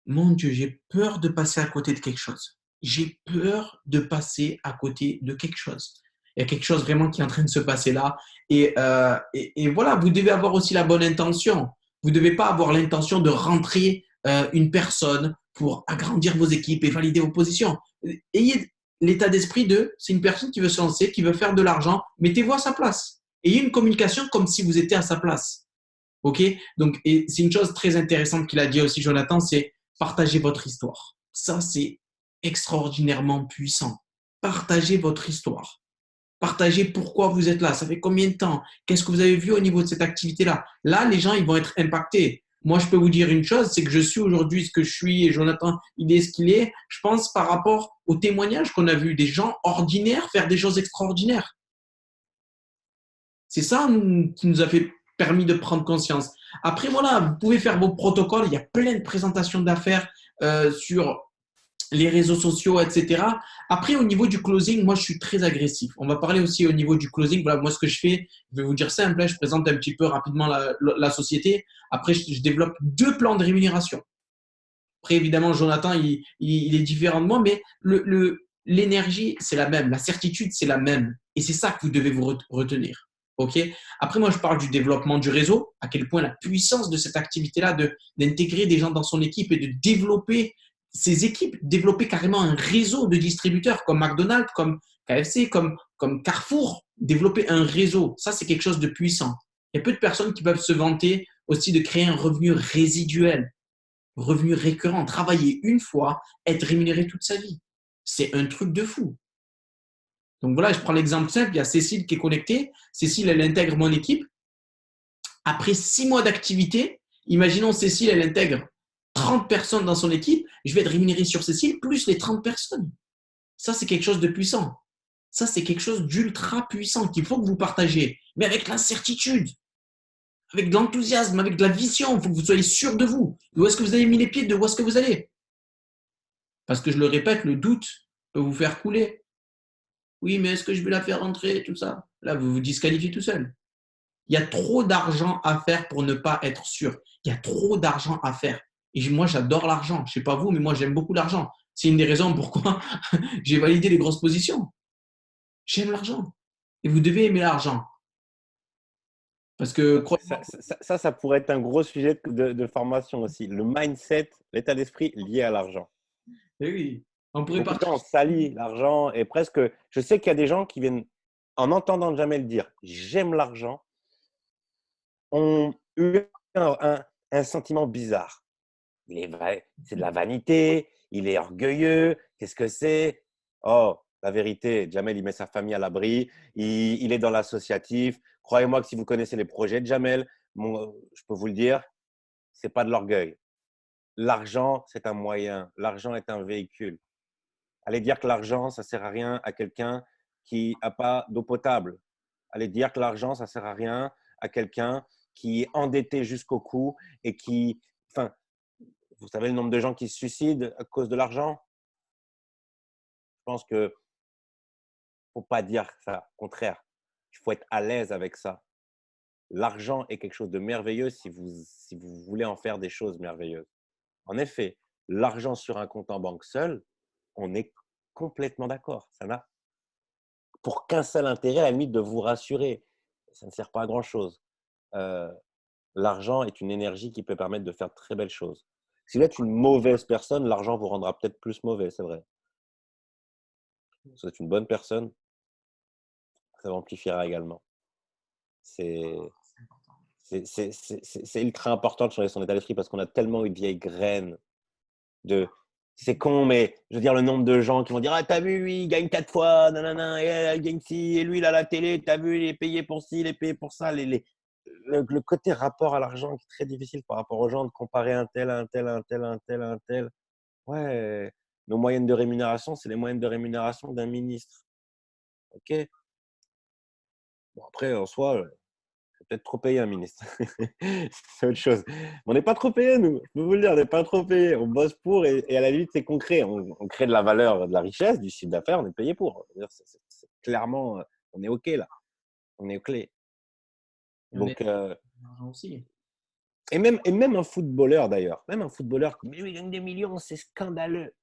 mon Dieu, j'ai peur de passer à côté de quelque chose. J'ai peur de passer à côté de quelque chose. Il y a quelque chose vraiment qui est en train de se passer là. Et voilà, vous devez avoir aussi la bonne intention. Vous ne devez pas avoir l'intention de rentrer une personne pour agrandir vos équipes et valider vos positions. Ayez l'état d'esprit de, c'est une personne qui veut se lancer, qui veut faire de l'argent, mettez-vous à sa place. Ayez une communication comme si vous étiez à sa place. OK? Donc, et c'est une chose très intéressante qu'il a dit aussi, Jonathan, c'est partagez votre histoire. Ça, c'est extraordinairement puissant. Partagez votre histoire. Partagez pourquoi vous êtes là. Ça fait combien de temps? Qu'est-ce que vous avez vu au niveau de cette activité-là? Là, les gens, ils vont être impactés. Moi, je peux vous dire une chose, c'est que je suis aujourd'hui ce que je suis et Jonathan, il est ce qu'il est. Je pense par rapport aux témoignages qu'on a vus des gens ordinaires faire des choses extraordinaires. C'est ça qui nous a fait permis de prendre conscience. Après, voilà, vous pouvez faire vos protocoles. Il y a plein de présentations d'affaires sur les réseaux sociaux, etc. Après, au niveau du closing, moi, je suis très agressif. On va parler aussi au niveau du closing. Voilà, moi, ce que je fais, je vais vous dire simple, je présente un petit peu rapidement la société. Après, je développe 2 plans de rémunération. Après, évidemment, Jonathan, il est différent de moi, mais l'énergie, c'est la même. La certitude, c'est la même. Et c'est ça que vous devez vous retenir. OK? Après, moi, je parle du développement du réseau, à quel point la puissance de cette activité-là, d'intégrer des gens dans son équipe et de développer ses équipes, développer carrément un réseau de distributeurs comme McDonald's, comme KFC, comme Carrefour, développer un réseau. Ça, c'est quelque chose de puissant. Il y a peu de personnes qui peuvent se vanter aussi de créer un revenu résiduel, revenu récurrent, travailler une fois, être rémunéré toute sa vie. C'est un truc de fou. Donc voilà, je prends l'exemple simple, il y a Cécile qui est connectée. Cécile, elle intègre mon équipe. Après 6 mois d'activité, imaginons Cécile, elle intègre 30 personnes dans son équipe. Je vais être rémunéré sur Cécile plus les 30 personnes. Ça, c'est quelque chose de puissant. Ça, c'est quelque chose d'ultra puissant qu'il faut que vous partagiez, mais avec l'incertitude, avec de l'enthousiasme, avec de la vision. Il faut que vous soyez sûr de vous. De où est-ce que vous avez mis les pieds, de où est-ce que vous allez. Parce que je le répète, le doute peut vous faire couler. Oui, mais est-ce que je vais la faire rentrer, tout ça? Là, vous vous disqualifiez tout seul. Il y a trop d'argent à faire pour ne pas être sûr. Il y a trop d'argent à faire. Et moi, j'adore l'argent. Je ne sais pas vous, mais moi, j'aime beaucoup l'argent. C'est une des raisons pourquoi j'ai validé les grosses positions. J'aime l'argent. Et vous devez aimer l'argent. Parce que, Ça pourrait être un gros sujet de formation aussi. Le mindset, l'état d'esprit lié à l'argent. oui, on pourrait Beaucoup de partir. gens salient l'argent et presque. Je sais qu'il y a des gens qui viennent, en entendant jamais le dire, j'aime l'argent, ont eu un sentiment bizarre. C'est de la vanité, il est orgueilleux, qu'est-ce que c'est? Oh, La vérité, Jamel, il met sa famille à l'abri, il est dans l'associatif. Croyez-moi que si vous connaissez les projets de Jamel, je peux vous le dire, ce n'est pas de l'orgueil. L'argent, c'est un moyen. L'argent est un véhicule. Allez dire que l'argent, ça ne sert à rien à quelqu'un qui n'a pas d'eau potable. Allez dire que l'argent, ça ne sert à rien à quelqu'un qui est endetté jusqu'au cou et qui… Enfin, vous savez le nombre de gens qui se suicident à cause de l'argent? Je pense qu'il ne faut pas dire ça. Au contraire, il faut être à l'aise avec ça. L'argent est quelque chose de merveilleux si vous voulez en faire des choses merveilleuses. En effet, l'argent sur un compte en banque seul, on est complètement d'accord. Ça n'a pour qu'un seul intérêt, à la limite, de vous rassurer. Ça ne sert pas à grand-chose. Euh, L'argent est une énergie qui peut permettre de faire de très belles choses. Si vous êtes une mauvaise personne, l'argent vous rendra peut-être plus mauvais, c'est vrai. Si vous êtes une bonne personne, ça amplifiera également. C'est C'est important. ultra important de changer son état d'esprit parce qu'on a tellement eu de vieilles graines de… C'est con, mais je veux dire, le nombre de gens qui vont dire « Ah, t'as vu, lui, il gagne 4 fois, nanana, et elle gagne ci, et lui, il a la télé, t'as vu, il est payé pour ci, il est payé pour ça. » Le côté rapport à l'argent qui est très difficile par rapport aux gens, de comparer un tel, un tel, un tel, un tel, un tel. Ouais, nos moyennes de rémunération, c'est les moyennes de rémunération d'un ministre. OK? Bon, après, en soi, peut-être trop payé un ministre. C'est autre chose. On n'est pas trop payé, nous. Je peux vous le dire, on n'est pas trop payé. On bosse pour et à la limite, c'est concret. On crée de la valeur, de la richesse, du chiffre d'affaires, on est payé pour. C'est clairement, on est OK là. On est aux clés. Et on est Donc, l'argent aussi. et même un footballeur d'ailleurs, même un footballeur qui mais oui, il gagne des millions, c'est scandaleux.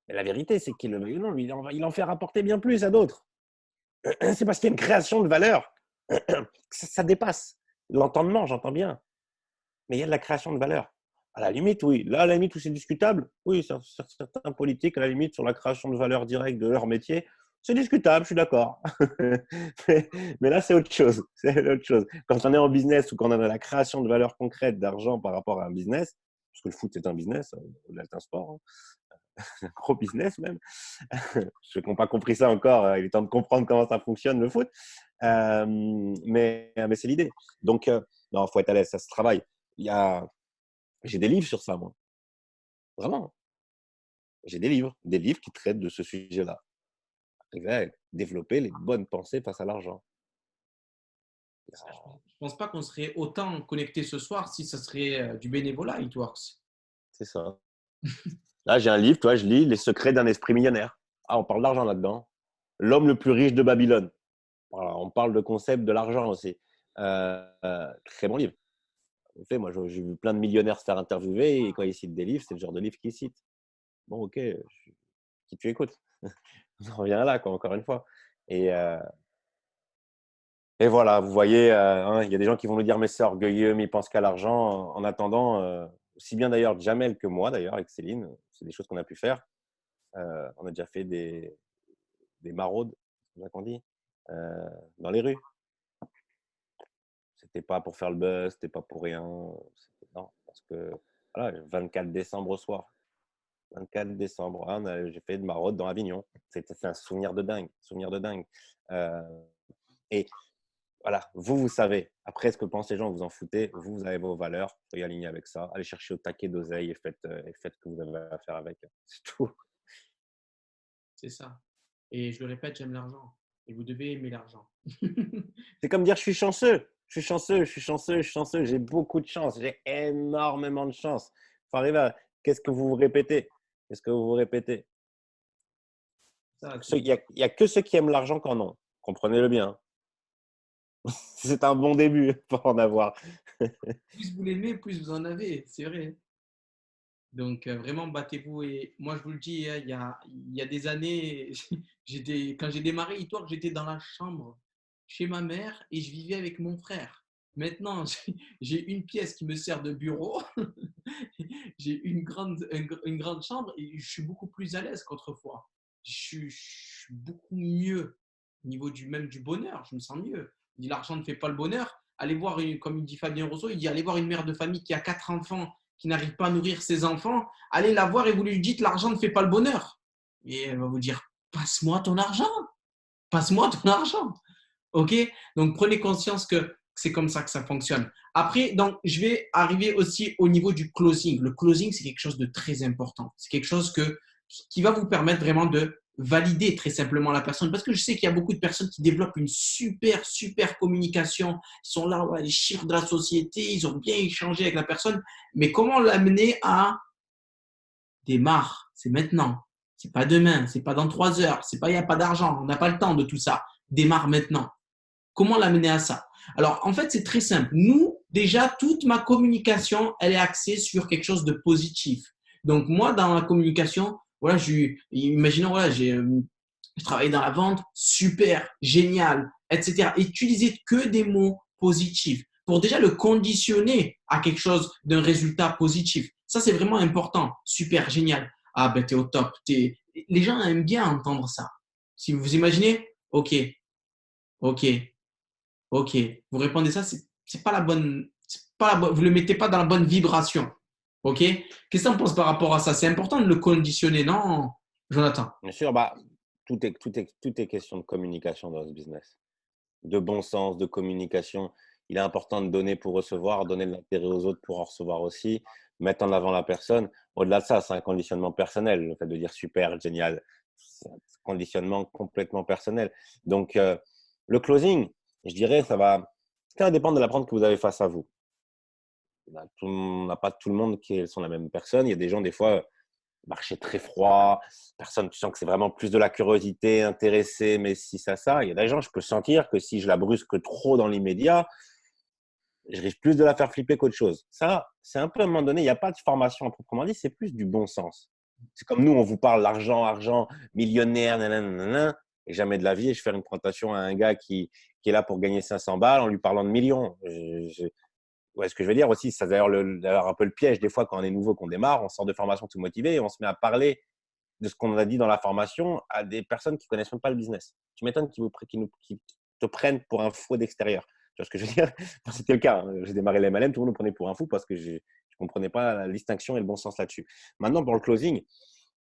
Mais la vérité, c'est qu'il non, lui, il en fait rapporter bien plus à d'autres. C'est parce qu'il y a une création de valeur. Ça dépasse l'entendement, j'entends bien. Mais il y a de la création de valeur. À la limite, oui. Là, à la limite où c'est discutable, oui, certains politiques, à la limite, sur la création de valeur directe de leur métier, c'est discutable, je suis d'accord. mais là, c'est autre chose. C'est autre chose. Quand on est en business ou quand on a la création de valeur concrète d'argent par rapport à un business, parce que le foot, c'est un business, au-delà, c'est un sport, hein, un gros business même. Ceux qui n'ont pas compris ça encore, il est temps de comprendre comment ça fonctionne, le foot. Mais c'est l'idée. Donc, non, il faut être à l'aise, ça se travaille. Il y a, j'ai des livres sur ça, moi. Vraiment. J'ai des livres qui traitent de ce sujet-là. Arriver à développer les bonnes pensées face à l'argent. Je pense pas qu'on serait autant connecté ce soir si ça serait du bénévolat, Itworks. C'est ça. Là, j'ai un livre, toi, je lis Les secrets d'un esprit millionnaire. Ah, on parle d'argent là-dedans. L'homme le plus riche de Babylone. Voilà, on parle de concept de l'argent aussi. Très bon livre. En fait, moi, j'ai vu plein de millionnaires se faire interviewer et quand ils citent des livres, c'est le genre de livre qu'ils citent. Bon, ok, qui tu écoutes? On en revient là, quoi, encore une fois. Et, euh, et voilà, vous voyez, hein, il y a des gens qui vont nous dire, mais c'est orgueilleux, mais ils pensent qu'à l'argent. En attendant, aussi bien d'ailleurs Jamel que moi, d'ailleurs, avec Céline, c'est des choses qu'on a pu faire. On a déjà fait des maraudes, c'est ça qu'on dit, dans les rues. C'était pas pour faire le buzz, c'était pas pour rien. Non, parce que voilà, 24 décembre au soir. 24 décembre, hein, j'ai fait de maraude dans Avignon. C'est un souvenir de dingue, souvenir de dingue. Euh, et voilà, vous savez. Après, ce que pensent les gens, vous en foutez. Vous avez vos valeurs. Soyez alignés avec ça. Allez chercher au taquet d'oseille et faites ce que vous avez à faire avec. C'est tout. C'est ça. Et je le répète, j'aime l'argent. Et vous devez aimer l'argent. C'est comme dire je suis chanceux. Je suis chanceux, je suis chanceux, je suis chanceux. J'ai beaucoup de chance. J'ai énormément de chance. Il faut arriver à… Qu'est-ce que vous vous répétez? Qu'est-ce que vous vous répétez? Ça, Il n'y a que ceux qui aiment l'argent qu'en ont. Comprenez-le bien. C'est un bon début pour en avoir. plus vous l'aimez, plus vous en avez. C'est vrai. Donc, vraiment, battez-vous. Et moi, je vous le dis, hein, il y a des années, quand j'ai démarré Histoire, j'étais dans la chambre chez ma mère et je vivais avec mon frère. Maintenant, j'ai une pièce qui me sert de bureau. J'ai une grande chambre et je suis beaucoup plus à l'aise qu'autrefois. Je suis beaucoup mieux au niveau même du bonheur. Je me sens mieux. Il dit l'argent ne fait pas le bonheur. Allez voir, comme il dit Fabien Rousseau, il dit allez voir une mère de famille qui a 4 enfants, qui n'arrive pas à nourrir ses enfants. Allez la voir et vous lui dites l'argent ne fait pas le bonheur. Et elle va vous dire passe-moi ton argent. Passe-moi ton argent. OK? Donc, prenez conscience que c'est comme ça que ça fonctionne. Après, donc, je vais arriver aussi au niveau du closing. Le closing, c'est quelque chose de très important. C'est quelque chose qui va vous permettre vraiment de valider très simplement la personne. Parce que je sais qu'il y a beaucoup de personnes qui développent une super, super communication. Ils sont là, ouais, les chiffres de la société, ils ont bien échangé avec la personne. Mais comment l'amener à démarre, c'est maintenant. C'est pas demain, c'est pas dans 3 heures, c'est pas il n'y a pas d'argent, on n'a pas le temps de tout ça. Démarre maintenant. Comment l'amener à ça? Alors, en fait, c'est très simple. Nous, déjà, toute ma communication, elle est axée sur quelque chose de positif. Donc, moi, dans la communication, voilà, imaginons, voilà, je travaille dans la vente, super, génial, etc. Utiliser que des mots positifs pour déjà le conditionner à quelque chose d'un résultat positif. Ça, c'est vraiment important. Super, génial. Ah, ben, t'es au top. Les gens aiment bien entendre ça. Si vous imaginez, ok, ok, ok. Vous répondez ça, c'est pas la bonne, vous le mettez pas dans la bonne vibration. Ok? Qu'est-ce que tu en penses par rapport à ça? C'est important de le conditionner, non, Jonathan? Bien sûr, tout est question de communication dans ce business. De bon sens, de communication. Il est important de donner pour recevoir, donner de l'intérêt aux autres pour en recevoir aussi, mettre en avant la personne. Au-delà de ça, c'est un conditionnement personnel. Le fait de dire super, génial, c'est un conditionnement complètement personnel. Donc, le closing, je dirais, ça va dépendre de la prendre que vous avez face à vous. On n'a pas tout le monde qui sont la même personne. Il y a des gens, des fois, marché très froid, personne, tu sens que c'est vraiment plus de la curiosité, intéressé, mais si ça. Il y a des gens, je peux sentir que si je la brusque trop dans l'immédiat, je risque plus de la faire flipper qu'autre chose. Ça, c'est un peu à un moment donné, il n'y a pas de formation à proprement dit, c'est plus du bon sens. C'est comme nous, on vous parle l'argent, argent, millionnaire, nanana, et jamais de la vie, et je fais une présentation à un gars qui est là pour gagner 500 balles en lui parlant de millions. Ouais, ce que je veux dire aussi, c'est d'ailleurs un peu le piège des fois quand on est nouveau, qu'on démarre, on sort de formation tout motivé et on se met à parler de ce qu'on a dit dans la formation à des personnes qui connaissent même pas le business. Tu m'étonnes qu'ils te prennent pour un fou d'extérieur. Tu vois ce que je veux dire? C'était le cas. Hein. J'ai démarré les MLM, tout le monde me prenait pour un fou parce que je ne comprenais pas la distinction et le bon sens là-dessus. Maintenant, pour le closing,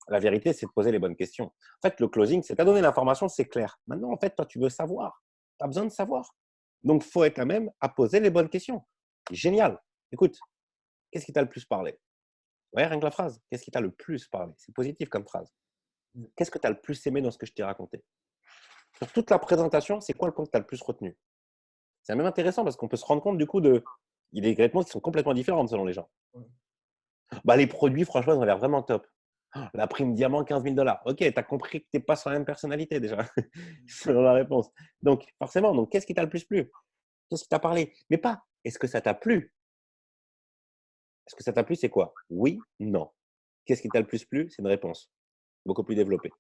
la vérité, c'est de poser les bonnes questions. En fait, le closing, c'est à donner l'information, c'est clair. Maintenant, en fait, toi, tu veux savoir. Tu as besoin de savoir. Donc, il faut être la même à poser les bonnes questions. Génial. Écoute, qu'est-ce qui t'a le plus parlé? Ouais, rien que la phrase. Qu'est-ce qui t'a le plus parlé? C'est positif comme phrase. Qu'est-ce que tu as le plus aimé dans ce que je t'ai raconté? Sur toute la présentation, c'est quoi le point que tu as le plus retenu? C'est même intéressant parce qu'on peut se rendre compte du coup il y a des traitements qui sont complètement différents selon les gens. Bah, les produits, franchement, ils ont l'air vraiment top. La prime diamant, 15 000 $. Ok, tu as compris que tu n'es pas sur la même personnalité déjà, selon la réponse. Donc, forcément, qu'est-ce qui t'a le plus plu? Qu'est-ce qui t'a parlé? Mais pas, est-ce que ça t'a plu? Est-ce que ça t'a plu, c'est quoi? Oui, non. Qu'est-ce qui t'a le plus plu? C'est une réponse beaucoup plus développée.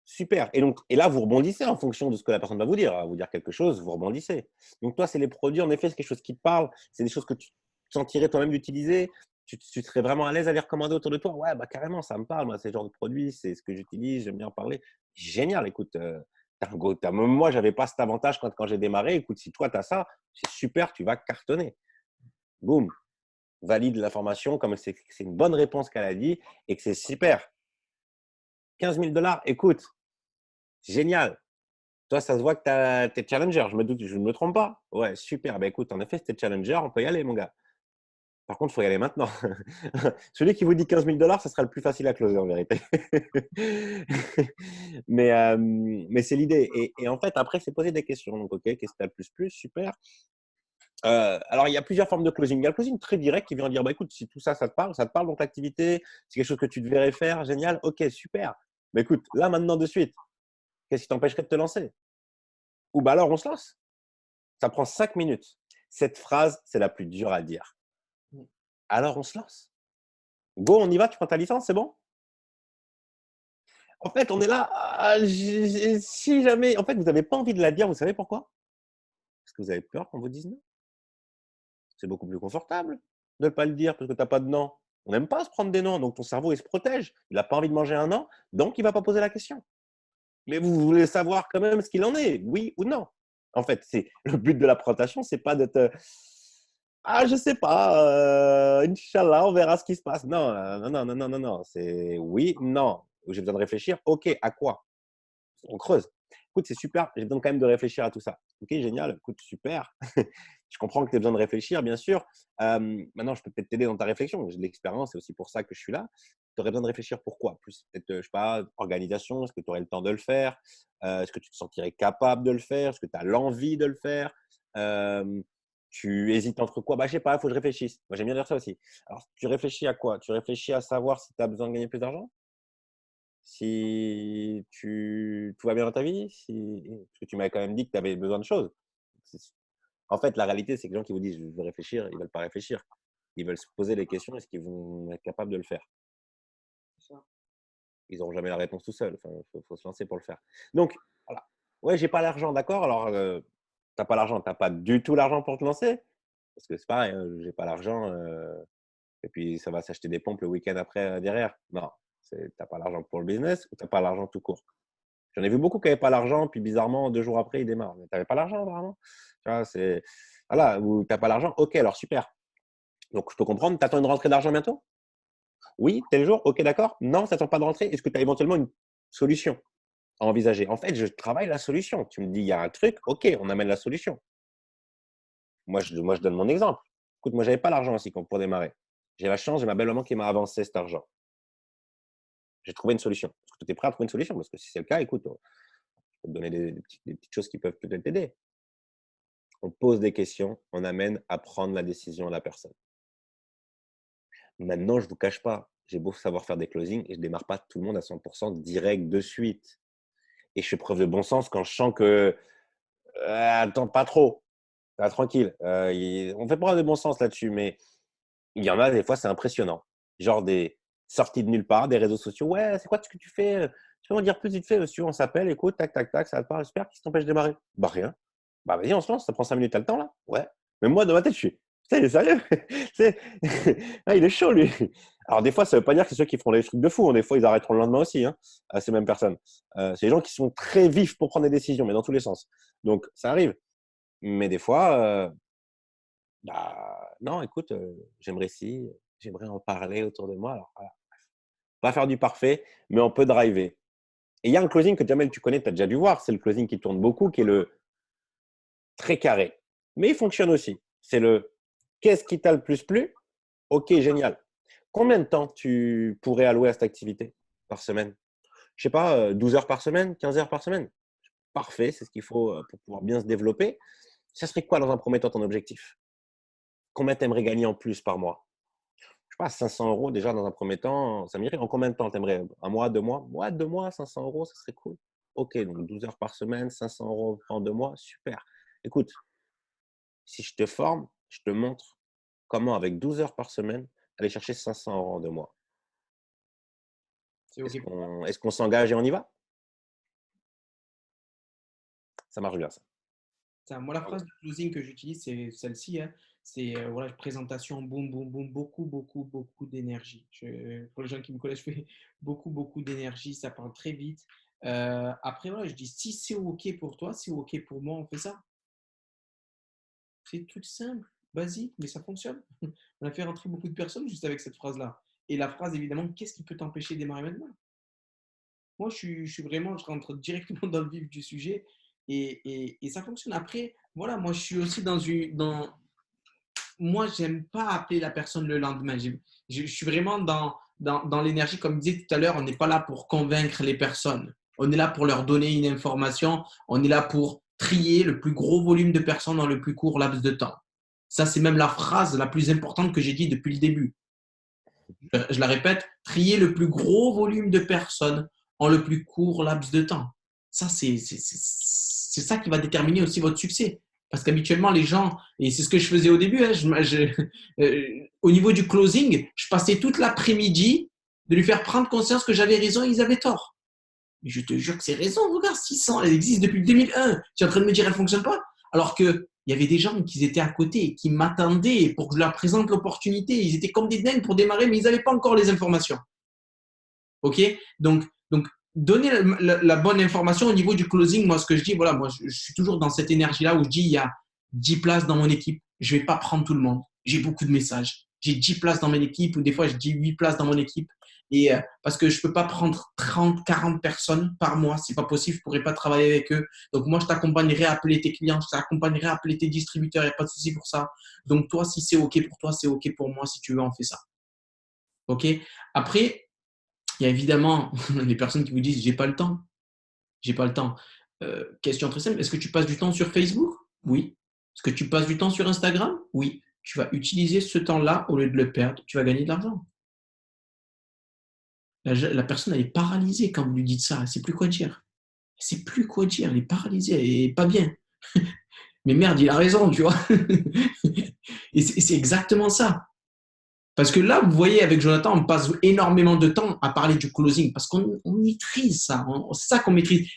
Super. Et là, vous rebondissez en fonction de ce que la personne va vous dire. Elle va vous dire quelque chose, vous rebondissez. Donc, toi, c'est les produits, en effet, c'est quelque chose qui te parle. C'est des choses que tu te sentirais toi-même d'utiliser. Tu serais vraiment à l'aise à les recommander autour de toi. Ouais, bah carrément, ça me parle. Moi, c'est le genre de produit, c'est ce que j'utilise, j'aime bien en parler. Génial. Écoute, même moi, j'avais pas cet avantage quand j'ai démarré. Écoute, si toi, tu as ça, c'est super, tu vas cartonner. Boum. Valide l'information comme c'est une bonne réponse qu'elle a dit et que c'est super. 15 000 $, écoute, génial. Toi, ça se voit que tu es challenger. Je ne me trompe pas. Ouais, super. Ben, écoute, en effet, si tu es challenger, on peut y aller, mon gars. Par contre, il faut y aller maintenant. Celui qui vous dit 15 000 $, ça sera le plus facile à closer en vérité. mais c'est l'idée. Et en fait, après, c'est poser des questions. Donc, OK, qu'est-ce que tu as le plus? Super. Alors, il y a plusieurs formes de closing. Il y a le closing très direct qui vient dire bah, écoute, si tout ça, ça te parle donc l'activité, c'est quelque chose que tu devrais faire, génial. OK, super. Mais écoute, là, maintenant, de suite, qu'est-ce qui t'empêcherait de te lancer? Ou bah alors, on se lance. Ça prend 5 minutes. Cette phrase, c'est la plus dure à dire. Alors, on se lance. Go, on y va, tu prends ta licence, c'est bon? En fait, on est là. Si jamais, en fait, vous n'avez pas envie de la dire, vous savez pourquoi? Parce que vous avez peur qu'on vous dise non. C'est beaucoup plus confortable de ne pas le dire parce que tu n'as pas de non. On n'aime pas se prendre des noms, donc ton cerveau, il se protège. Il n'a pas envie de manger un non, donc il ne va pas poser la question. Mais vous voulez savoir quand même ce qu'il en est, oui ou non. En fait, c'est le but de la présentation, c'est pas d'être Ah, je sais pas. Inch'Allah, on verra ce qui se passe. Non, non, non, non, non, non. C'est oui, non. J'ai besoin de réfléchir. OK, à quoi? On creuse. Écoute, c'est super. J'ai besoin quand même de réfléchir à tout ça. OK, génial. Écoute, super. Je comprends que tu as besoin de réfléchir, bien sûr. Maintenant, je peux peut-être t'aider dans ta réflexion. J'ai de l'expérience, c'est aussi pour ça que je suis là. Tu aurais besoin de réfléchir pourquoi? Plus peut-être, je sais pas, organisation, est-ce que tu aurais le temps de le faire? Est-ce que tu te sentirais capable de le faire? Est-ce que tu as l'envie de le faire? Euh, Tu hésites entre quoi? Bah, je sais pas, il faut que je réfléchisse. Moi, j'aime bien dire ça aussi. Alors, tu réfléchis à quoi? Tu réfléchis à savoir si tu as besoin de gagner plus d'argent? Si tout va bien dans ta vie? Parce que tu m'avais quand même dit que tu avais besoin de choses. C'est- En fait, la réalité, c'est que les gens qui vous disent je veux réfléchir, ils ne veulent pas réfléchir. Ils veulent se poser les questions, est-ce qu'ils vont être capables de le faire? Ils n'auront jamais la réponse tout seuls. Enfin, faut se lancer pour le faire. Donc, voilà. Ouais, j'ai pas l'argent, d'accord. Alors, t'as pas l'argent, t'as pas du tout l'argent pour te lancer. Parce que c'est pareil, hein, j'ai pas l'argent. Et puis, ça va s'acheter des pompes le week-end après derrière. Non, t'as pas l'argent pour le business ou t'as pas l'argent tout court. J'en ai vu beaucoup qui n'avaient pas l'argent, puis bizarrement, 2 jours après, ils démarrent. Mais t'avais pas l'argent, vraiment. Tu vois, c'est. Voilà, ou t'as pas l'argent, ok, alors super. Donc, je peux comprendre, tu attends une rentrée d'argent bientôt? Oui, tel jour, ok, d'accord. Non, ça n'attend pas de rentrée. Est-ce que tu as éventuellement une solution à envisager? En fait, je travaille la solution. Tu me dis, il y a un truc, ok, on amène la solution. Moi, je donne mon exemple. Écoute, moi, j'avais pas l'argent aussi pour démarrer. J'ai la chance, j'ai ma belle-maman qui m'a avancé cet argent. J'ai trouvé une solution. Est-ce que tu es prêt à trouver une solution? Parce que si c'est le cas, écoute, je peux te donner des petites choses qui peuvent peut-être t'aider. On pose des questions, on amène à prendre la décision à la personne. Maintenant, je ne vous cache pas, j'ai beau savoir faire des closings et je ne démarre pas tout le monde à 100% direct de suite. Et je fais preuve de bon sens quand je sens que attends pas trop, tranquille. On fait preuve de bon sens là-dessus, mais il y en a des fois, c'est impressionnant. Genre des sorties de nulle part, des réseaux sociaux. Ouais, c'est quoi ce que tu fais? Tu peux m'en dire plus vite fait, monsieur? On s'appelle, écoute, tac, tac, tac, ça va te parler, super, qu'est-ce qui t'empêche de démarrer? Bah rien. Bah vas-y, on se lance, ça prend 5 minutes, t'as le temps là? Ouais. Mais moi, dans ma tête, je suis, putain, il est sérieux? Ah, il est chaud, lui. Alors, des fois, ça veut pas dire que c'est ceux qui font des trucs de fou, hein. Des fois, ils arrêteront le lendemain aussi, hein, à ces mêmes personnes. C'est des gens qui sont très vifs pour prendre des décisions, mais dans tous les sens. Donc, ça arrive. Mais des fois, bah, non, écoute, j'aimerais si, j'aimerais en parler autour de moi. Alors, voilà. Pas faire du parfait, mais on peut driver. Et il y a un closing que Jamel, tu connais, tu as déjà dû voir. C'est le closing qui tourne beaucoup, qui est le très carré. Mais il fonctionne aussi. C'est le qu'est-ce qui t'a le plus plu? Ok, génial. Combien de temps tu pourrais allouer à cette activité par semaine? Je sais pas, 12 heures par semaine, 15 heures par semaine? Parfait, c'est ce qu'il faut pour pouvoir bien se développer. Ça serait quoi dans un premier temps ton objectif? Combien tu aimerais gagner en plus par mois? Je sais pas, 500 euros déjà dans un premier temps, ça m'irait. En combien de temps tu aimerais? Un mois, 2 mois? Ouais, 2 mois, 500 euros, ça serait cool. Ok, donc 12 heures par semaine, 500 euros en 2 mois, super. Écoute, si je te forme, je te montre comment, avec 12 heures par semaine, aller chercher 500 euros en 2 mois. C'est Est-ce OK pour toi? qu'on s'engage et on y va? Ça marche bien, ça. Moi, la Bravo. phrase de closing que j'utilise, c'est celle-ci, hein. C'est voilà, présentation, boum, boum, boum, beaucoup, beaucoup, beaucoup d'énergie. Pour les gens qui me connaissent, je fais beaucoup, beaucoup d'énergie. Ça parle très vite. Après, voilà, je dis si c'est OK pour toi, c'est OK pour moi, on fait ça. C'est tout simple, basique, mais ça fonctionne. On a fait rentrer beaucoup de personnes juste avec cette phrase-là. Et la phrase, évidemment, qu'est-ce qui peut t'empêcher de démarrer maintenant? Moi, je suis vraiment, je rentre directement dans le vif du sujet et ça fonctionne. Après, voilà, moi, je suis aussi moi, j'aime pas appeler la personne le lendemain. Je suis vraiment dans l'énergie. Comme je disais tout à l'heure, on n'est pas là pour convaincre les personnes. On est là pour leur donner une information. On est là pour trier le plus gros volume de personnes dans le plus court laps de temps. Ça, c'est même la phrase la plus importante que j'ai dit depuis le début. Je la répète, trier le plus gros volume de personnes en le plus court laps de temps. Ça, c'est ça qui va déterminer aussi votre succès. Parce qu'habituellement, les gens, et c'est ce que je faisais au début, hein, au niveau du closing, je passais toute l'après-midi de lui faire prendre conscience que j'avais raison et ils avaient tort. Mais je te jure que c'est raison, regarde, 600, elle existe depuis 2001. Tu es en train de me dire qu'elle ne fonctionne pas? Alors qu'il y avait des gens qui étaient à côté, qui m'attendaient pour que je leur présente l'opportunité. Ils étaient comme des dingues pour démarrer, mais ils n'avaient pas encore les informations. OK? Donc donner la bonne information au niveau du closing. Moi, ce que je dis, voilà, moi, je suis toujours dans cette énergie-là où je dis, il y a 10 places dans mon équipe. Je ne vais pas prendre tout le monde. j'ai beaucoup de messages. J'ai 10 places dans mon équipe ou des fois, je dis 8 places dans mon équipe. Et parce que je ne peux pas prendre 30, 40 personnes par mois. Ce n'est pas possible. Je ne pourrais pas travailler avec eux. Donc, moi, je t'accompagnerai à appeler tes clients. Je t'accompagnerai à appeler tes distributeurs. Il n'y a pas de souci pour ça. Donc, toi, si c'est OK pour toi, c'est OK pour moi. Si tu veux, on fait ça. OK? Après, il y a évidemment les personnes qui vous disent, j'ai pas le temps. J'ai pas le temps. Question très simple. Est-ce que tu passes du temps sur Facebook? Oui. Est-ce que tu passes du temps sur Instagram? Oui. Tu vas utiliser ce temps-là au lieu de le perdre. Tu vas gagner de l'argent. La personne, elle est paralysée quand vous lui dites ça. Elle ne sait plus quoi dire. Elle ne sait plus quoi dire. Elle est paralysée. Elle n'est pas bien. Mais merde, il a raison, tu vois. Et c'est exactement ça. Parce que là, vous voyez, avec Jonathan, on passe énormément de temps à parler du closing parce qu'on maîtrise ça. C'est ça qu'on maîtrise.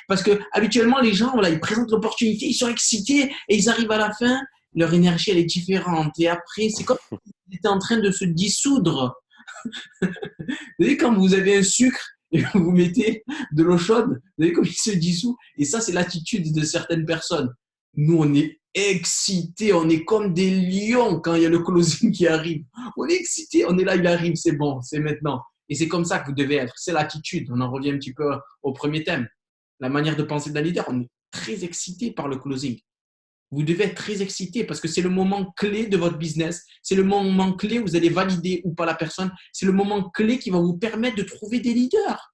Parce que habituellement, les gens, voilà, ils présentent l'opportunité, ils sont excités et ils arrivent à la fin, leur énergie, elle est différente. Et après, c'est comme s'ils étaient en train de se dissoudre. Vous voyez, quand vous avez un sucre et vous mettez de l'eau chaude, vous voyez comme il se dissout. Et ça, c'est l'attitude de certaines personnes. Nous, on est excités, on est comme des lions quand il y a le closing qui arrive. On est excités, on est là, il arrive, c'est bon, c'est maintenant. Et c'est comme ça que vous devez être. C'est l'attitude. On en revient un petit peu au premier thème. La manière de penser d'un leader, on est très excité par le closing. Vous devez être très excité parce que c'est le moment clé de votre business. C'est le moment clé où vous allez valider ou pas la personne. C'est le moment clé qui va vous permettre de trouver des leaders.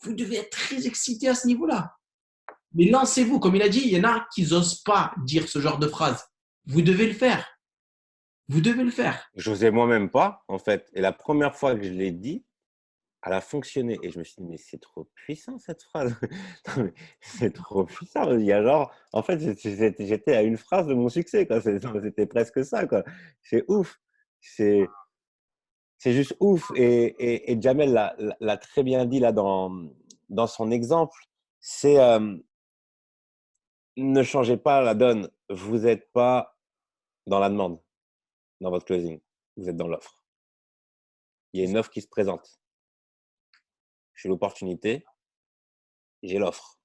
Vous devez être très excité à ce niveau-là. Mais lancez-vous. Comme il a dit, il y en a qui n'osent pas dire ce genre de phrase. Vous devez le faire. Vous devez le faire. Je n'osais moi-même pas, en fait. Et la première fois que je l'ai dit, elle a fonctionné. Et je me suis dit, mais c'est trop puissant cette phrase. C'est trop puissant. Il y a genre, en fait, j'étais à une phrase de mon succès, quoi. C'était presque ça, quoi. C'est ouf. C'est juste ouf. Et Jamel l'a très bien dit là dans son exemple. C'est ne changez pas la donne. Vous n'êtes pas dans la demande, dans votre closing. Vous êtes dans l'offre. Il y a une offre qui se présente. J'ai l'opportunité, j'ai l'offre.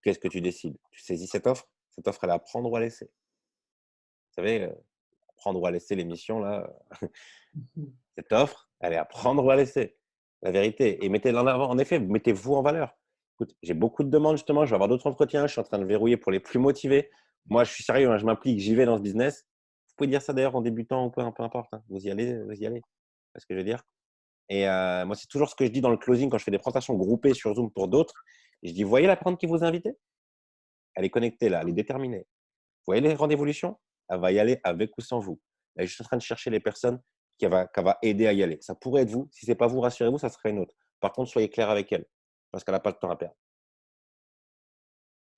Qu'est-ce que tu décides? Tu saisis cette offre? Cette offre, elle est à prendre ou à laisser. Vous savez, prendre ou à laisser l'émission, là. Cette offre, elle est à prendre ou à laisser. La vérité. Et mettez-la en avant. En effet, mettez-vous en valeur. Écoute, j'ai beaucoup de demandes, justement. Je vais avoir d'autres entretiens. Je suis en train de verrouiller pour les plus motivés. Moi, je suis sérieux. Hein, je m'implique. J'y vais dans ce business. Vous pouvez dire ça d'ailleurs en débutant ou peu importe. Hein. Vous y allez. Vous y allez. C'est ce que je veux dire. Et moi, c'est toujours ce que je dis dans le closing quand je fais des présentations groupées sur Zoom pour d'autres. Je dis, voyez la personne qui vous a invité? Elle est connectée là, elle est déterminée. Vous voyez les d'évolution? Elle va y aller avec ou sans vous. Elle est juste en train de chercher les personnes qu'elle va aider à y aller. Ça pourrait être vous. Si ce n'est pas vous, rassurez-vous, ça serait une autre. Par contre, soyez clair avec elle parce qu'elle n'a pas de temps à perdre.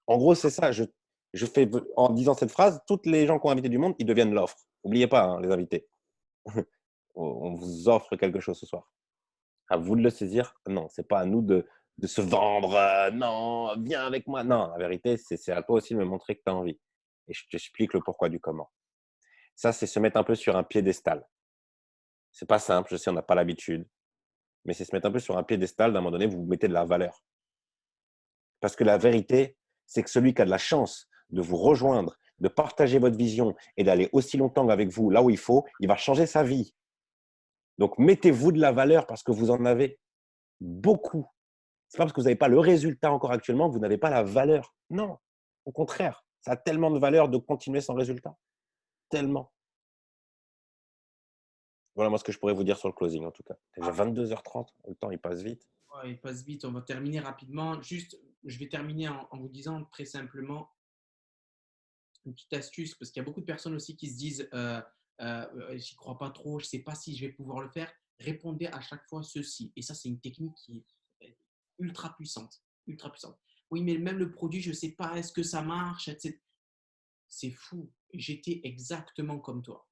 En gros, c'est ça. Je fais, en disant cette phrase, toutes les gens qui ont invité du monde, ils deviennent l'offre. N'oubliez pas, hein, les invités. On vous offre quelque chose ce soir. À vous de le saisir. Non, c'est pas à nous de se vendre. Non, viens avec moi. Non, la vérité, c'est à toi aussi de me montrer que tu as envie. Et je t'explique le pourquoi du comment. Ça, c'est se mettre un peu sur un piédestal. C'est pas simple, je sais, on n'a pas l'habitude. Mais c'est se mettre un peu sur un piédestal. D'un moment donné, vous mettez de la valeur. Parce que la vérité, c'est que celui qui a de la chance de vous rejoindre, de partager votre vision et d'aller aussi longtemps avec vous là où il faut, il va changer sa vie. Donc, mettez-vous de la valeur parce que vous en avez beaucoup. Ce n'est pas parce que vous n'avez pas le résultat encore actuellement que vous n'avez pas la valeur. Non, au contraire, ça a tellement de valeur de continuer sans résultat. Tellement. Voilà moi ce que je pourrais vous dire sur le closing en tout cas. Déjà 22h30, le temps il passe vite. Ouais, il passe vite, on va terminer rapidement. Juste, je vais terminer en vous disant très simplement une petite astuce, parce qu'il y a beaucoup de personnes aussi qui se disent j'y crois pas trop, je sais pas si je vais pouvoir le faire. Répondez à chaque fois ceci. Et ça, c'est une technique qui est ultra puissante. Ultra puissante. Oui, mais même le produit, je sais pas, est-ce que ça marche, etc. C'est fou. J'étais exactement comme toi.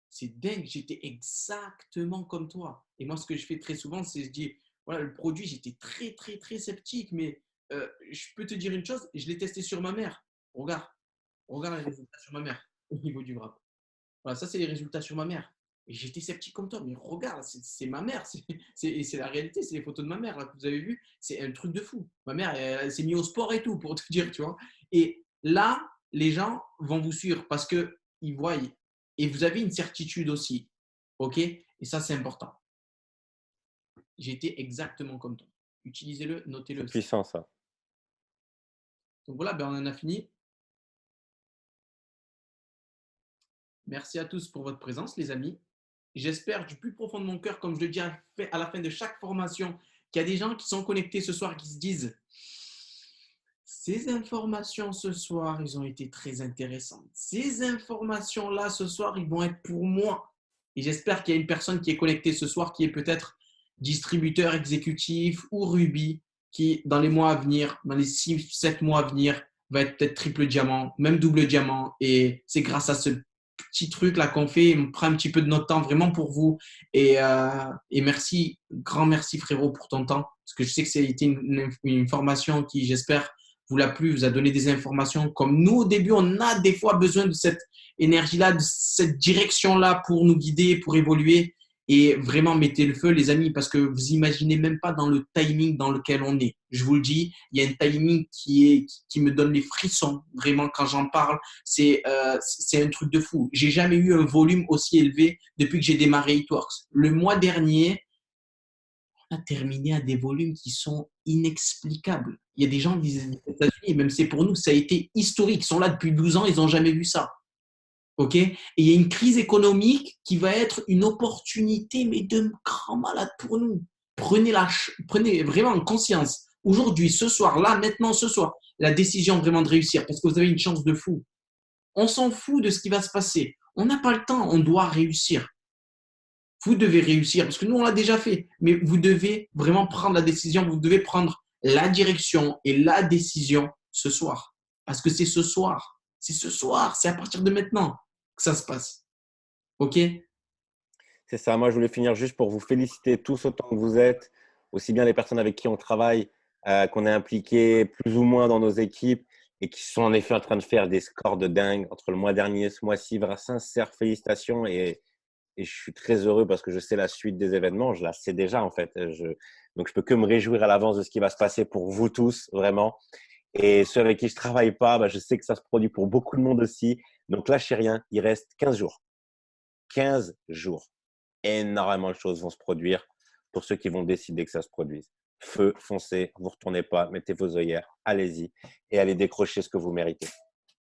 C'est dingue, j'étais exactement comme toi. Et moi, ce que je fais très souvent, c'est je dis, voilà, le produit, j'étais très, très, très sceptique, mais je peux te dire une chose, je l'ai testé sur ma mère. Regarde, regarde les résultats sur ma mère au niveau du gras. Voilà, ça, c'est les résultats sur ma mère. Et j'étais sceptique comme toi, mais regarde, c'est ma mère, c'est la réalité, c'est les photos de ma mère là, que vous avez vues, c'est un truc de fou. Ma mère, elle s'est mise au sport et tout, pour te dire, tu vois. Et là, les gens vont vous suivre parce qu'ils voient et vous avez une certitude aussi. OK? Et ça, c'est important. J'ai été exactement comme toi. Utilisez-le, notez-le C'est aussi. puissant, ça. Donc voilà, ben, on en a fini. Merci à tous pour votre présence, les amis. J'espère du plus profond de mon cœur, comme je le dis à la fin de chaque formation, qu'il y a des gens qui sont connectés ce soir qui se disent ces informations ce soir, ils ont été très intéressantes. Ces informations-là ce soir, ils vont être pour moi. Et j'espère qu'il y a une personne qui est connectée ce soir qui est peut-être distributeur exécutif ou Ruby qui, dans les mois à venir, dans les 6-7 mois à venir, va être peut-être triple diamant, même double diamant. Et c'est grâce à ce petit truc là qu'on fait, on prend un petit peu de notre temps vraiment pour vous. Et merci, grand merci frérot pour ton temps, parce que je sais que c'était une formation qui, j'espère, vous l'a plu, vous a donné des informations. Comme nous, au début, on a des fois besoin de cette énergie-là, de cette direction-là pour nous guider, pour évoluer. Et vraiment, mettez le feu, les amis, parce que vous imaginez même pas dans le timing dans lequel on est. Je vous le dis, il y a un timing qui me donne les frissons, vraiment, quand j'en parle. C'est un truc de fou. J'ai jamais eu un volume aussi élevé depuis que j'ai démarré Hitworks. Le mois dernier, on a terminé à des volumes qui sont inexplicables. Il y a des gens des États-Unis, même c'est pour nous, ça a été historique. Ils sont là depuis 12 ans, ils n'ont jamais vu ça. OK? Et il y a une crise économique qui va être une opportunité, mais de grand malade pour nous. Prenez vraiment conscience. Aujourd'hui, ce soir, là, maintenant, ce soir, la décision vraiment de réussir, parce que vous avez une chance de fou. On s'en fout de ce qui va se passer. On n'a pas le temps, on doit réussir. Vous devez réussir, parce que nous, on l'a déjà fait. Mais vous devez vraiment prendre la décision, vous devez prendre la direction et la décision ce soir. Parce que c'est ce soir. C'est ce soir, c'est à partir de maintenant que ça se passe. OK? C'est ça. Moi, je voulais finir juste pour vous féliciter tous autant que vous êtes, aussi bien les personnes avec qui on travaille, qu'on est impliqués plus ou moins dans nos équipes et qui sont en effet en train de faire des scores de dingue entre le mois dernier et ce mois-ci. Vraiment, sincères félicitations et je suis très heureux parce que je sais la suite des événements. Je la sais déjà, en fait. Donc, je peux que me réjouir à l'avance de ce qui va se passer pour vous tous, vraiment. Et ceux avec qui je travaille pas, bah, je sais que ça se produit pour beaucoup de monde aussi. Donc, lâchez rien. Il reste 15 jours. 15 jours. Énormément de choses vont se produire pour ceux qui vont décider que ça se produise. Feu, foncez, vous retournez pas, mettez vos œillères, allez-y et allez décrocher ce que vous méritez.